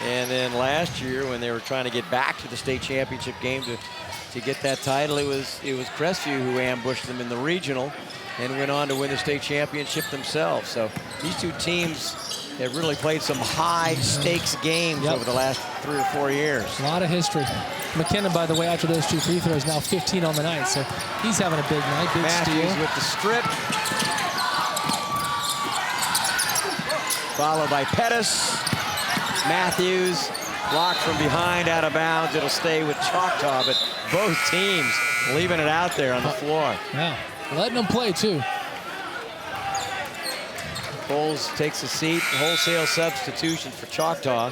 And then last year, when they were trying to get back to the state championship game to get that title, it was Crestview who ambushed them in the regional and went on to win the state championship themselves. So these two teams have really played some high-stakes games over the last 3 or 4 years. A lot of history. McKenna, by the way, after those 2 free throws, now 15 on the night, so he's having a big night. Big Matthews steal. with the strip. Followed by Pettis. Matthews blocked from behind, out of bounds. It'll stay with Choctaw, but both teams leaving it out there on the floor. Yeah, letting them play, too. Bowles takes a seat. Wholesale substitution for Choctaw.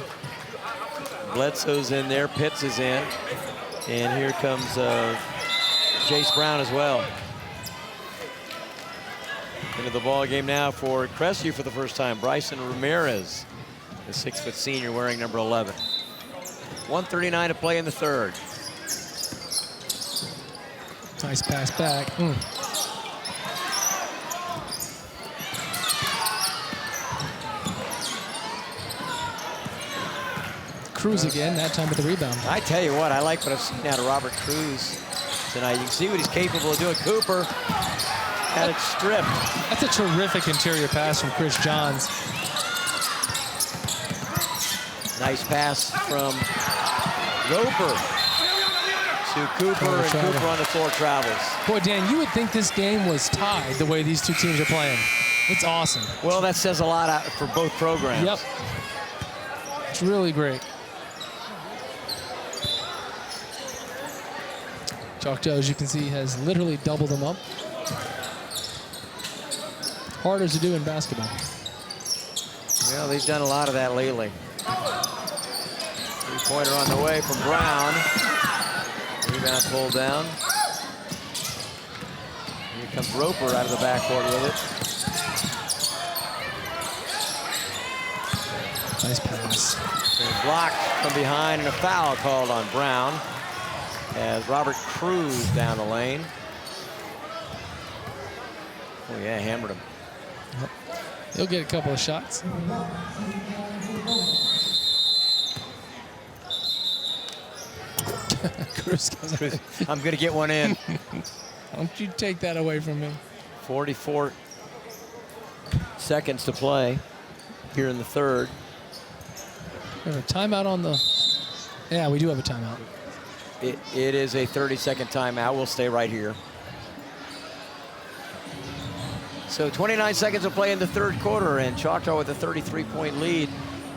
Bledsoe's in there. Pitts is in. And here comes Jace Brown as well. Into the ball game now for Crestview for the first time. Bryson Ramirez, the 6-foot senior, wearing number 11. 1:39 to play in the third. Nice pass back. Cruz again, that time with the rebound. I tell you what, I like what I've seen out of Robert Cruz tonight. You can see what he's capable of doing. Cooper had it stripped. That's a terrific interior pass from Chris Johns. Nice pass from Roper to Cooper, and Cooper on the floor travels. Boy, Dan, you would think this game was tied the way these two teams are playing. It's awesome. Well, that says a lot out for both programs. Yep. It's really great. Choctaw, as you can see, has literally doubled them up. Harder to do in basketball. Well, they've done a lot of that lately. Three-pointer on the way from Brown. Rebound pulled down. Here comes Roper out of the backcourt with it. Nice pass. And blocked from behind, and a foul called on Brown as Robert Cruz down the lane. Oh yeah, hammered him. Yep. He'll get a couple of shots. Cruz goes, I'm going to get one in. Don't you take that away from me. 44 seconds to play here in the third. We have a timeout on the... Yeah, we do have a timeout. It is a 30-second timeout. We'll stay right here. So 29 seconds to play in the third quarter, and Choctaw with a 33-point lead.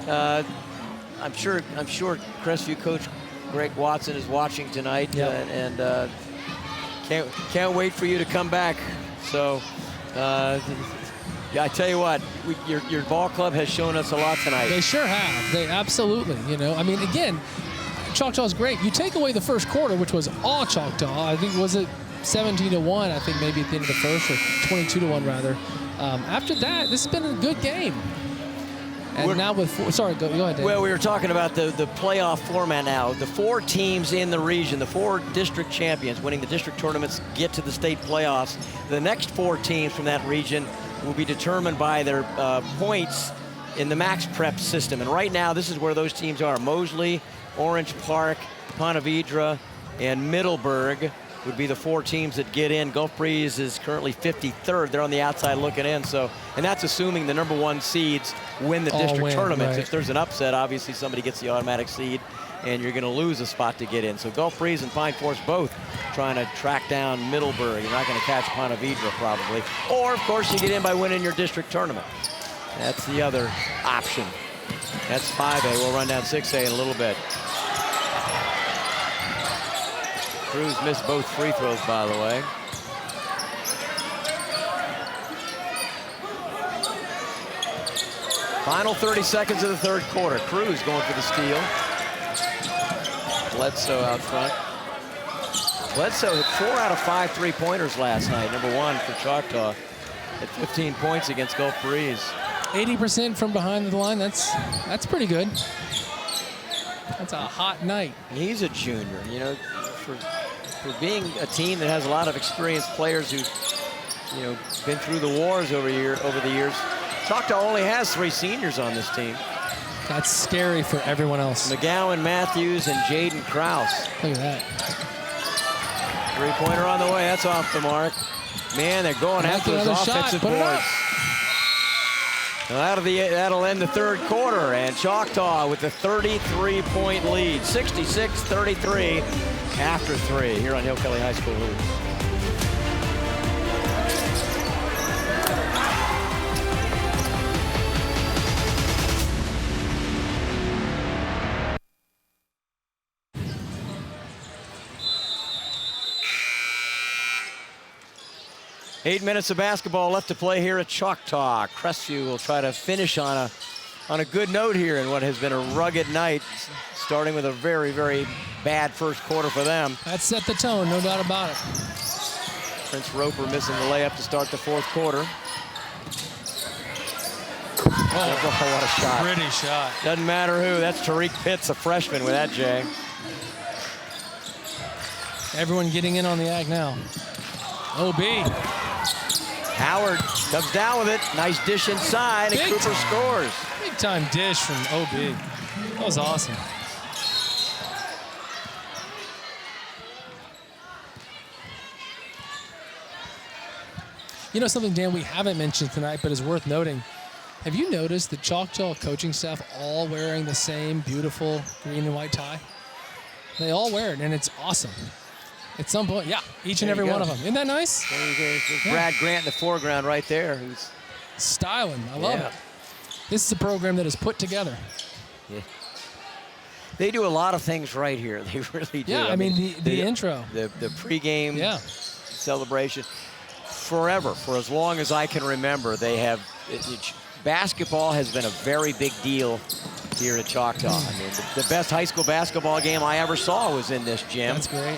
I'm sure Crestview coach Greg Watson is watching tonight, and can't wait for you to come back. So, yeah, I tell you what, your ball club has shown us a lot tonight. They sure have. They absolutely. I mean, again, Choctaw's great. You take away the first quarter, which was all Choctaw. I think, was it 17-1? I think maybe at the end of the first, or 22-1 rather. After that, this has been a good game. And now with sorry, go ahead, Dave. Well, we were talking about the playoff format now. The 4 teams in the region, the 4 district champions winning the district tournaments, get to the state playoffs. The next 4 teams from that region will be determined by their points in the max prep system. And right now, this is where those teams are: Mosley, Orange Park, Ponte Vedra, and Middleburg. would be the 4 teams that get in. Gulf Breeze is currently 53rd. They're on the outside looking in. So, and that's assuming the number 1 seeds win the district tournaments. Right. If there's an upset, obviously somebody gets the automatic seed, and you're going to lose a spot to get in. So Gulf Breeze and Pine Forest both trying to track down Middlebury. You're not going to catch Ponte Vedra probably. Or, of course, you get in by winning your district tournament. That's the other option. That's 5A. We'll run down 6A in a little bit. Cruz missed both free throws, by the way. Final 30 seconds of the third quarter. Cruz going for the steal. Bledsoe out front. Bledsoe hit 4 out of 5 3-pointers last night. Number 1 for Choctaw at 15 points against Gulf Breeze. 80% from behind the line. That's pretty good. That's a hot night. He's a junior, you know, for being a team that has a lot of experienced players who've, you know, been through the wars over the years. Choctaw only has 3 seniors on this team. That's scary for everyone else. McGowan Matthews and Jaden Krause. Look at that. 3-pointer on the way. That's off the mark. Man, they're going after those offensive boards. Now that'll end the third quarter, and Choctaw with the 33-point lead, 66-33 after 3 here on Hill Kelly High School Hoops. 8 minutes of basketball left to play here at Choctaw. Crestview will try to finish on a good note here in what has been a rugged night, starting with a very, very bad first quarter for them. That set the tone, no doubt about it. Prince Roper missing the layup to start the fourth quarter. Oh, what a shot. Pretty shot. Doesn't matter who, that's Tariq Pitts, a freshman with that, Jay. Everyone getting in on the act now. OB. Howard comes down with it. Nice dish inside, and Cooper scores. Big time dish from OB. That was awesome. You know something, Dan, we haven't mentioned tonight, but is worth noting. Have you noticed the Choctaw coaching staff all wearing the same beautiful green and white tie? They all wear it, and it's awesome. At some point, yeah, each and every one of them. Isn't that nice? There you go. Yeah. Brad Grant in the foreground right there. Who's styling. I love it. This is a program that is put together. Yeah. They do a lot of things right here. They really do. Yeah, I mean the intro. The pregame celebration. Forever, for as long as I can remember, they have basketball has been a very big deal here at Choctaw. I mean, the best high school basketball game I ever saw was in this gym. That's great.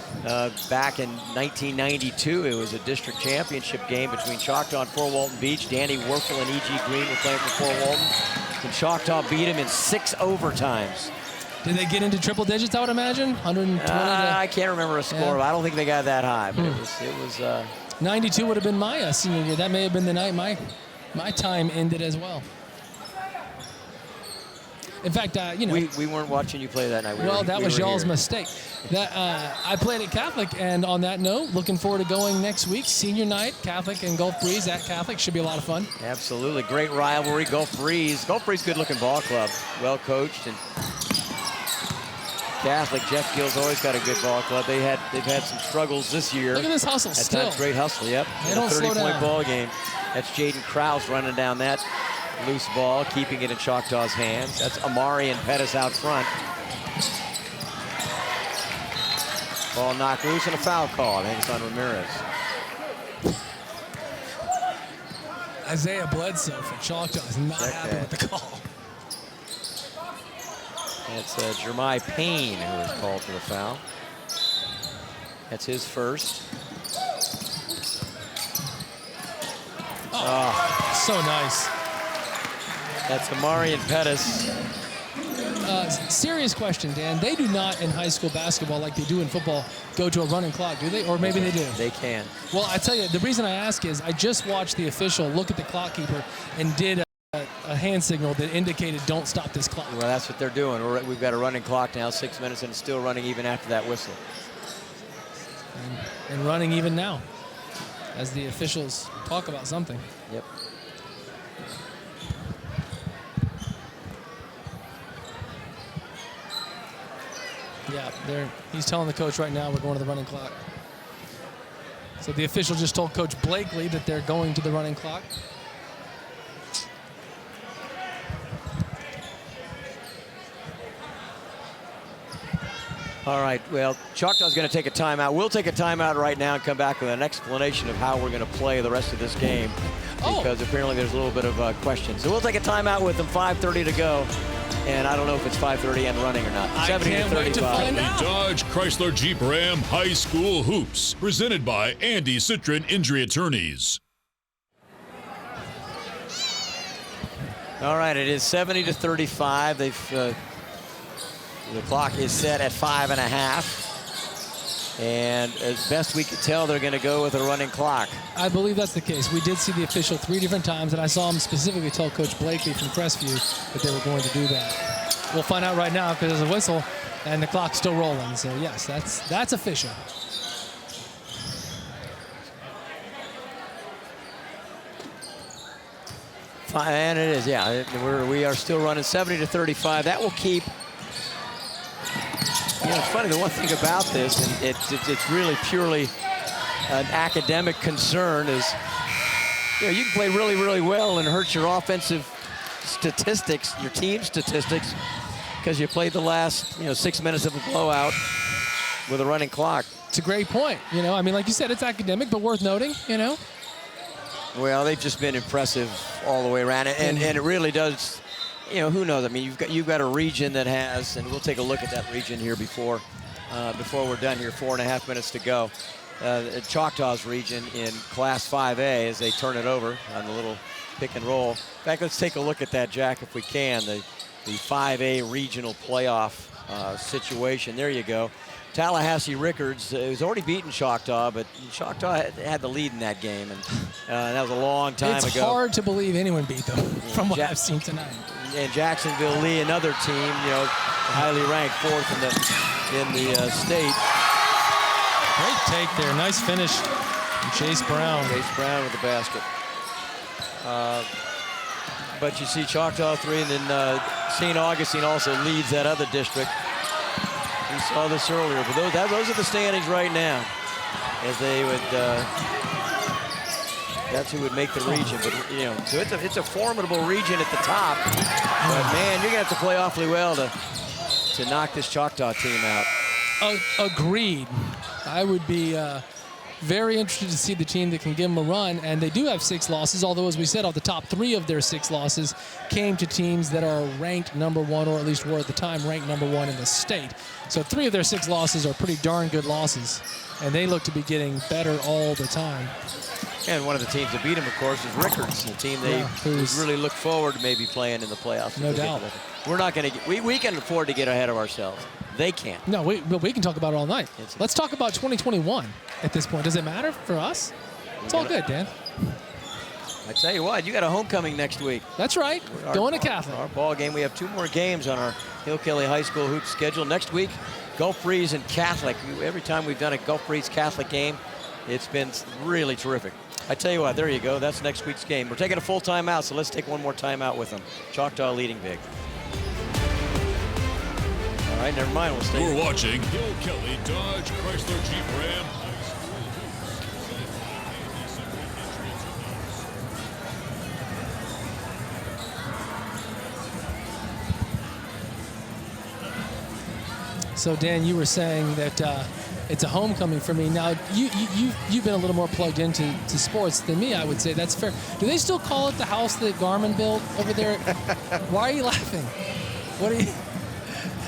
Back in 1992, it was a district championship game between Choctaw and Fort Walton Beach. Danny Werfel and E.G. Green were playing for Fort Walton, and Choctaw beat him in 6 overtimes. Did they get into triple digits, I would imagine? 120 I can't remember a score. I don't think they got that high, but it was 92 would have been my senior year. That may have been the night my time ended as well. In fact, you know, we weren't watching you play that night. That was y'all's mistake. That I played at Catholic, and on that note, looking forward to going next week. Senior night, Catholic and Gulf Breeze at Catholic should be a lot of fun. Absolutely, great rivalry. Gulf Breeze, good-looking ball club, well coached, and Catholic. Jeff Gill's always got a good ball club. They've had some struggles this year. Look at this hustle. At times, great hustle. Yep. They don't slow down. 30-point ball game. That's Jaden Krause running down that loose ball, keeping it in Choctaw's hands. That's Amari and Pettis out front. Ball knocked loose and a foul call. I think it's on Ramirez. Isaiah Bledsoe for Choctaw is not happy with the call. That's Jermai Payne who was called for the foul. That's his first. Oh, so nice. That's Amari and Pettis. Serious question, Dan. They do not in high school basketball like they do in football go to a running clock, do they? Or maybe they do. They can. Well, I tell you, the reason I ask is I just watched the official look at the clock keeper and did a hand signal that indicated don't stop this clock. Well, that's what they're doing. We've got a running clock now, 6 minutes, and it's still running even after that whistle. and running even now as the officials talk about something. Yep. Yeah, he's telling the coach right now we're going to the running clock. So the official just told Coach Blakely that they're going to the running clock. All right, well, Choctaw's going to take a timeout. We'll take a timeout right now and come back with an explanation of how we're going to play the rest of this game because apparently there's a little bit of questions. So we'll take a timeout with them, 5:30 to go. And I don't know if it's 5:30 and running or not. I can't wait to find out. Dodge Chrysler Jeep Ram High School Hoops, presented by Andy Citrin Injury Attorneys. All right, it is 70-35. The clock is set at 5.5. And as best we could tell, they're going to go with a running clock. I believe that's the case. We did see the official 3 different times, and I saw him specifically tell Coach Blakely from Crestview that they were going to do that. We'll find out right now because there's a whistle, and the clock's still rolling. So, yes, that's official. And it is, yeah. We are still running 70-35. That will keep... You know, it's funny, the one thing about this, and it's really purely an academic concern, is you know, you can play really, really well and hurt your offensive statistics, your team statistics, because you played the last 6 minutes of a blowout with a running clock. It's a great point. You know, I mean, like you said, it's academic, but worth noting, you know. Well, they've just been impressive all the way around, and it really does. You know, who knows? I mean, you've got a region that has, and we'll take a look at that region here before we're done here. 4.5 minutes to go. Choctaw's region in Class 5A as they turn it over on the little pick and roll. In fact, let's take a look at that, Jack, if we can. The 5A regional playoff situation. There you go. Tallahassee Rickards has already beaten Choctaw, but Choctaw had the lead in that game, and that was a long time ago. It's hard to believe anyone beat them from what I've seen tonight. And Jacksonville Lee, another team, highly ranked 4th in the state. Great take there. Nice finish from Chase Brown. Chase Brown with the basket. But you see Choctaw 3, and then St. Augustine also leads that other district. We saw this earlier, but those are the standings right now, as they would. That's who would make the region, but so it's a formidable region at the top. But man, you're gonna have to play awfully well to knock this Choctaw team out. Agreed. I would be very interested to see the team that can give them a run, and they do have 6 losses, although, as we said, off the top 3 of their 6 losses came to teams that are ranked #1, or at least were at the time ranked #1 in the state. So 3 of their 6 losses are pretty darn good losses, and they look to be getting better all the time. And one of the teams that beat them, of course, is Rickards, the team they really look forward to maybe playing in the playoffs. No doubt. We're not going to get, we can afford to get ahead of ourselves. They can't. No, we can talk about it all night. Let's talk about 2021 at this point. Does it matter for us? It's all good, Dan. I tell you what, you got a homecoming next week. That's right. Going to Catholic. Our ball game. We have 2 more games on our Hill Kelly High School hoops schedule. Next week, Gulf Breeze and Catholic. Every time we've done a Gulf Breeze Catholic game, it's been really terrific. I tell you what, there you go. That's next week's game. We're taking a full timeout, so let's take one more timeout with them. Choctaw leading big. All right, never mind. We'll stay. We're watching Hill Kelly Dodge Chrysler Jeep Ram High School Hoops. So, Dan, you were saying that it's a homecoming for me. Now, you've been a little more plugged into sports than me, I would say. That's fair. Do they still call it the house that Garmin built over there? Why are you laughing? What are you...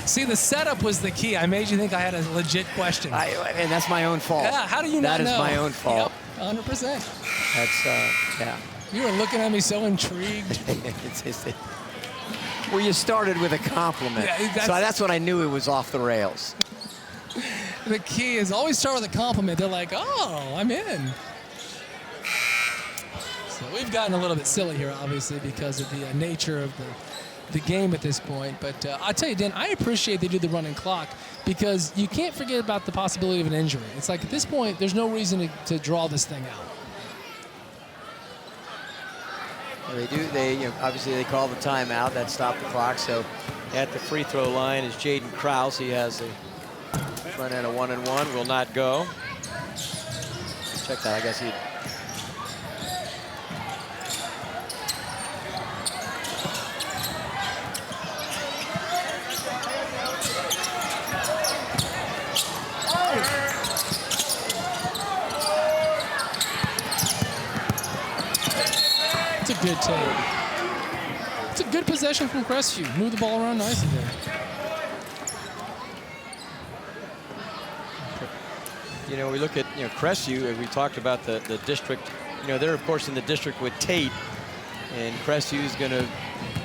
See, the setup was the key. I made you think I had a legit question. And that's my own fault. Yeah, how do you not know? That is my own fault. Yep, 100%. That's, yeah. You were looking at me so intrigued. Well, you started with a compliment. Yeah, so that's when I knew it was off the rails. The key is always start with a compliment. They're like, oh, I'm in. So we've gotten a little bit silly here, obviously, because of the nature of the game at this point. But I'll tell you, Dan, I appreciate they do the running clock because you can't forget about the possibility of an injury. It's like at this point, there's no reason to draw this thing out. They do. Obviously they call the timeout that stopped the clock. So at the free throw line is Jaden Krause. He has a front end of 1-1. Will not go. Check that. I guess he. It's a good take. It's a good possession from Crestview. Move the ball around nicely there. We look at Crestview, as we talked about the district. They're of course in the district with Tate, and Crestview is going to,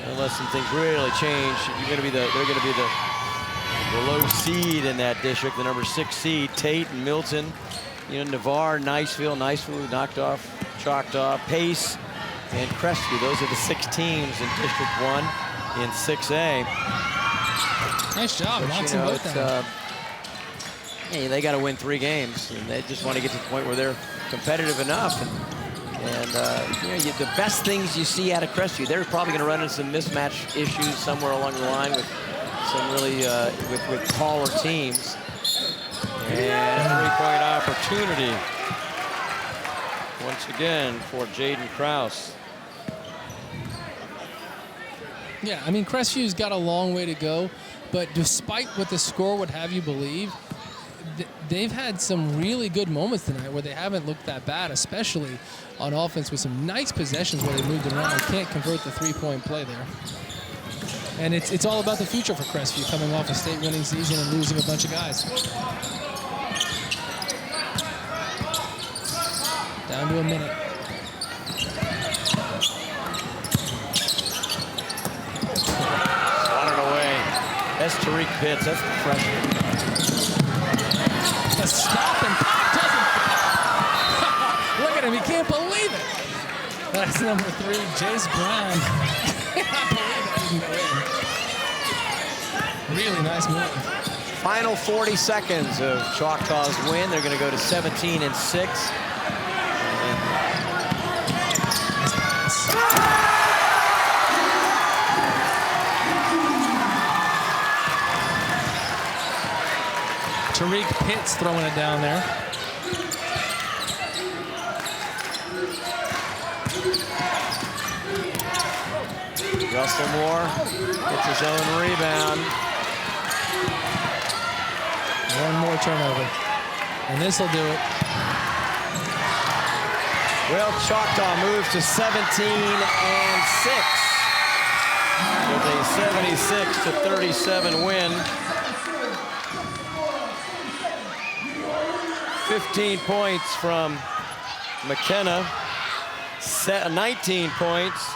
unless some things really change, they're going to be the low seed in that district, the number 6 seed. Tate and Milton, Navarre, Niceville knocked off Choctaw, Pace, and Crestview. Those are the 6 teams in District 1 in 6A. Nice job, knocks them both down. They got to win 3 games, and they just want to get to the point where they're competitive enough. And the best things you see out of Crestview, they're probably going to run into some mismatch issues somewhere along the line with some really with taller teams. And 3-point opportunity once again for Jaden Krause. Yeah, I mean, Crestview's got a long way to go, but despite what the score would have you believe, they've had some really good moments tonight where they haven't looked that bad, especially on offense with some nice possessions where they moved around. Can't convert the 3-point play there. And it's all about the future for Crestview, coming off a state winning season and losing a bunch of guys. Down to a minute. Swatted away. That's Tariq Pitts. That's the freshman. The stop and pop doesn't. Look at him. He can't believe it. That's number 3, Jace Brown. Can't believe that didn't go in. Really nice move. Final 40 seconds of Choctaw's win. They're going to go to 17-6. Tariq Pitts throwing it down there. Russell Moore gets his own rebound. One more turnover, and this will do it. Well, Choctaw moves to 17-6 with a 76-37 win. 15 points from McKenna, 19 points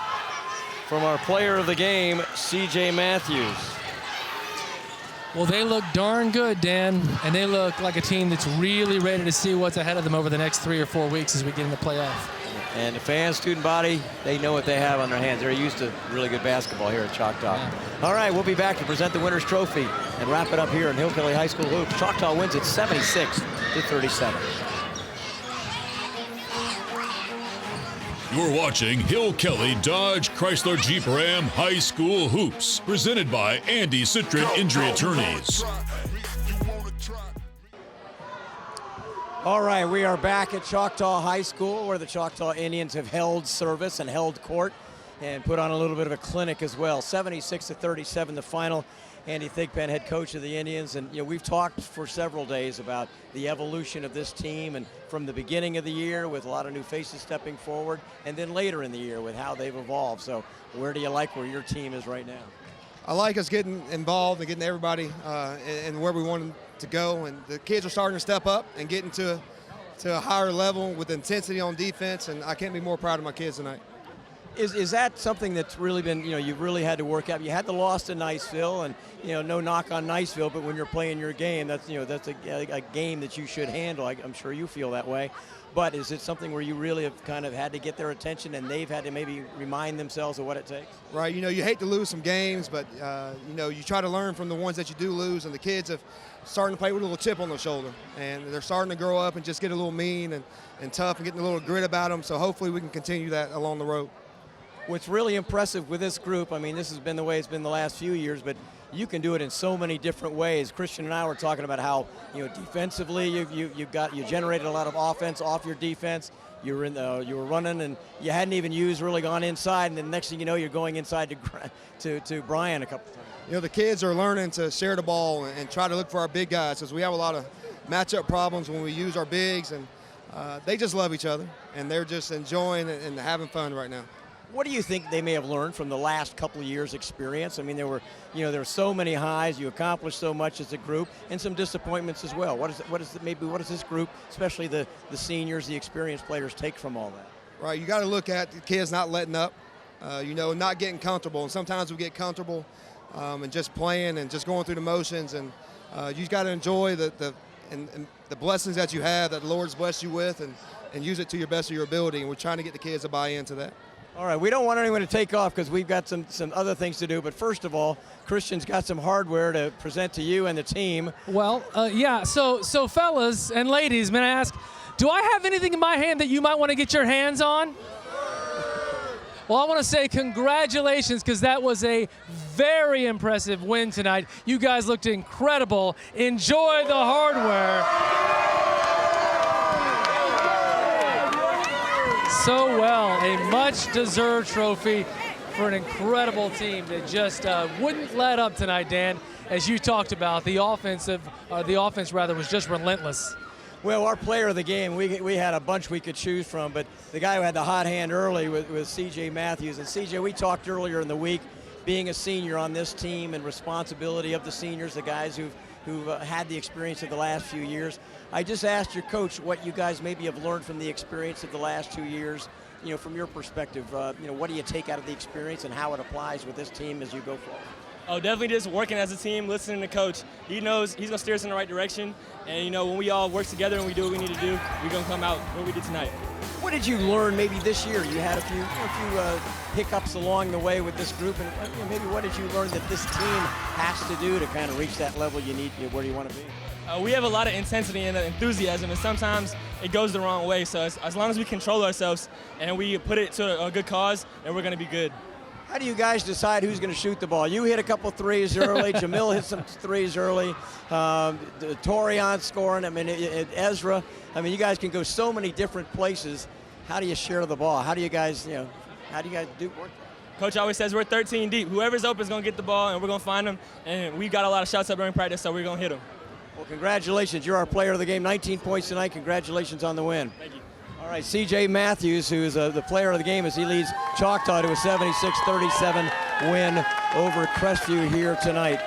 from our player of the game, C.J. Matthews. Well, they look darn good, Dan, and they look like a team that's really ready to see what's ahead of them over the next 3 or 4 weeks as we get in the playoff. And the fans, student body, they know what they have on their hands. They're used to really good basketball here at Choctaw. Yeah. All right, we'll be back to present the winner's trophy and wrap it up here in Hill Kelly High School hoops. Choctaw wins it 76-37. You're watching Hill Kelly Dodge Chrysler Jeep Ram High School Hoops, presented by Andy Citrin Injury Attorneys. All right, we are back at Choctaw High School, where the Choctaw Indians have held service and held court and put on a little bit of a clinic as well. 76-37, the final. Andy Thigpen, head coach of the Indians, and we've talked for several days about the evolution of this team, and from the beginning of the year with a lot of new faces stepping forward, and then later in the year with how they've evolved. So where do you like where your team is right now? I like us getting involved and getting everybody and where we want them to go, and the kids are starting to step up and getting to a higher level with intensity on defense, and I can't be more proud of my kids tonight. Is that something that's really been, you've really had to work out? You had the loss to Niceville, and no knock on Niceville, but when you're playing your game, that's that's a game that you should handle. I'm sure you feel that way. But is it something where you really have kind of had to get their attention, and they've had to maybe remind themselves of what it takes? Right. You hate to lose some games, but you try to learn from the ones that you do lose, and the kids have starting to play with a little chip on their shoulder, and they're starting to grow up and just get a little mean and tough and getting a little grit about them. So hopefully we can continue that along the road. What's really impressive with this group, I mean, this has been the way it's been the last few years, but you can do it in so many different ways. Christian and I were talking about how, defensively you generated a lot of offense off your defense. You were running, and you hadn't even really gone inside, and then next thing you know, you're going inside to Brian a couple times. The kids are learning to share the ball and try to look for our big guys, because we have a lot of matchup problems when we use our bigs, and they just love each other, and they're just enjoying it and having fun right now. What do you think they may have learned from the last couple of years' experience? I mean, there were so many highs. You accomplished so much as a group, and some disappointments as well. What does this group, especially the seniors, the experienced players, take from all that? Right. You got to look at the kids not letting up, not getting comfortable. And sometimes we get comfortable and just playing and just going through the motions. And you got to enjoy the blessings that you have, that the Lord's blessed you with, and use it to your best of your ability. And we're trying to get the kids to buy into that. All right, we don't want anyone to take off because we've got some other things to do. But first of all, Christian's got some hardware to present to you and the team. Well, yeah. So fellas and ladies, may I ask, do I have anything in my hand that you might want to get your hands on? Well, I want to say congratulations, because that was a very impressive win tonight. You guys looked incredible. Enjoy the hardware. So well, a much-deserved trophy for an incredible team that just wouldn't let up tonight, Dan. As you talked about, the offense was just relentless. Well, our player of the game, we had a bunch we could choose from, but the guy who had the hot hand early was C.J. Matthews. And C.J., we talked earlier in the week, being a senior on this team and responsibility of the seniors, the guys who've had the experience of the last few years. I just asked your coach what you guys maybe have learned from the experience of the last 2 years. From your perspective, what do you take out of the experience and how it applies with this team as you go forward? Oh, definitely just working as a team, listening to Coach. He knows he's going to steer us in the right direction. And, when we all work together and we do what we need to do, we're going to come out where we did tonight. What did you learn maybe this year? You had a few hiccups along the way with this group. And maybe what did you learn that this team has to do to kind of reach that level you need, where you want to be? We have a lot of intensity and enthusiasm, and sometimes it goes the wrong way. So as long as we control ourselves and we put it to a good cause, then we're going to be good. How do you guys decide who's going to shoot the ball? You hit a couple threes early. Jamil hit some threes early. Torian scoring. I mean, Ezra. I mean, you guys can go so many different places. How do you share the ball? How do you guys do work? Coach always says we're 13 deep. Whoever's open is going to get the ball, and we're going to find them. And we got a lot of shots up during practice, so we're going to hit them. Well, congratulations. You're our player of the game. 19 points tonight. Congratulations on the win. Thank you. All right, C.J. Matthews, who is the player of the game as he leads Choctaw to a 76-37 win over Crestview here tonight.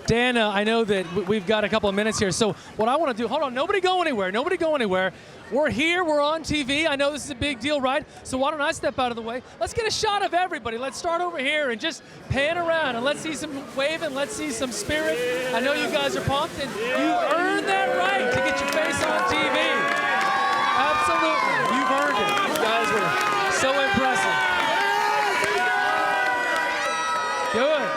Dan, I know that we've got a couple of minutes here, so what I want to do, hold on, nobody go anywhere. We're here, we're on TV. I know this is a big deal, right? So why don't I step out of the way? Let's get a shot of everybody. Let's start over here and just pan around, and let's see some waving, let's see some spirit. I know you guys are pumped, and you earned that right to get your face on TV. Absolutely, you've earned it. You guys were so impressive. Good.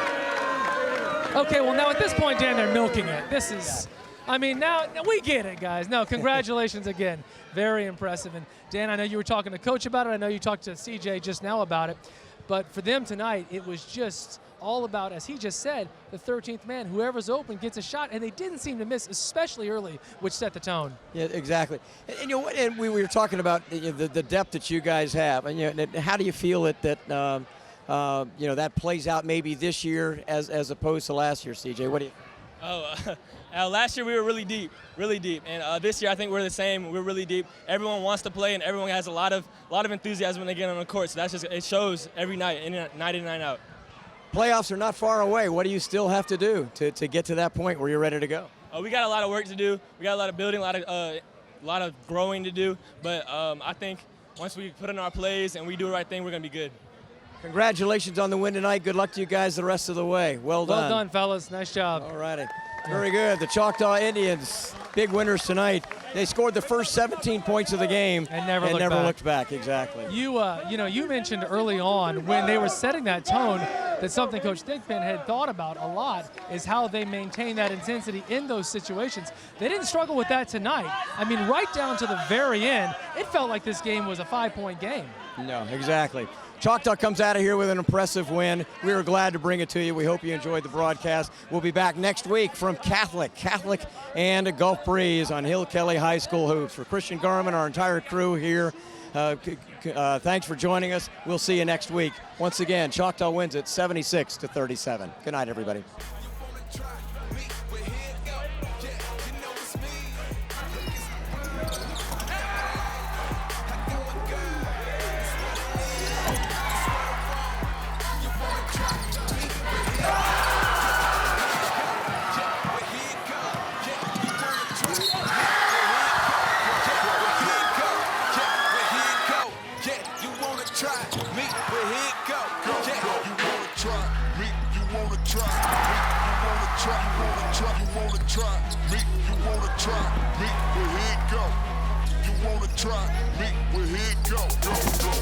Okay, well now at this point, Dan, they're milking it. This is, I mean, now we get it, guys. No, congratulations again. Very impressive. And Dan, I know you were talking to Coach about it. I know you talked to CJ just now about it. But for them tonight, it was just all about, as he just said, the 13th man. Whoever's open gets a shot, and they didn't seem to miss, especially early, which set the tone. Yeah, exactly. And we were talking about the depth that you guys have, and how do you feel that that plays out maybe this year as opposed to last year, CJ? What do you? Last year we were really deep, and this year I think we're the same. We're really deep. Everyone wants to play, and everyone has a lot of enthusiasm when they get on the court. So it shows every night, night in, night out. Playoffs are not far away. What do you still have to do to get to that point where you're ready to go? We got a lot of work to do. We got a lot of building, a lot of growing to do. But I think once we put in our plays and we do the right thing, we're going to be good. Congratulations on the win tonight. Good luck to you guys the rest of the way. Well done. Well done, fellas. Nice job. All righty. Very good. The Choctaw Indians, big winners tonight. They scored the first 17 points of the game and never looked back. Exactly. You mentioned early on when they were setting that tone that something Coach Thigpen had thought about a lot is how they maintain that intensity in those situations. They didn't struggle with that tonight. I mean, right down to the very end, it felt like this game was a 5-point game. No, exactly. Choctaw comes out of here with an impressive win. We were glad to bring it to you. We hope you enjoyed the broadcast. We'll be back next week from Catholic and Gulf Breeze on Hill Kelly High School Hoops. For Christian Garman, our entire crew here, thanks for joining us. We'll see you next week. Once again, Choctaw wins it 76-37. Good night, everybody. Try me, well here it go.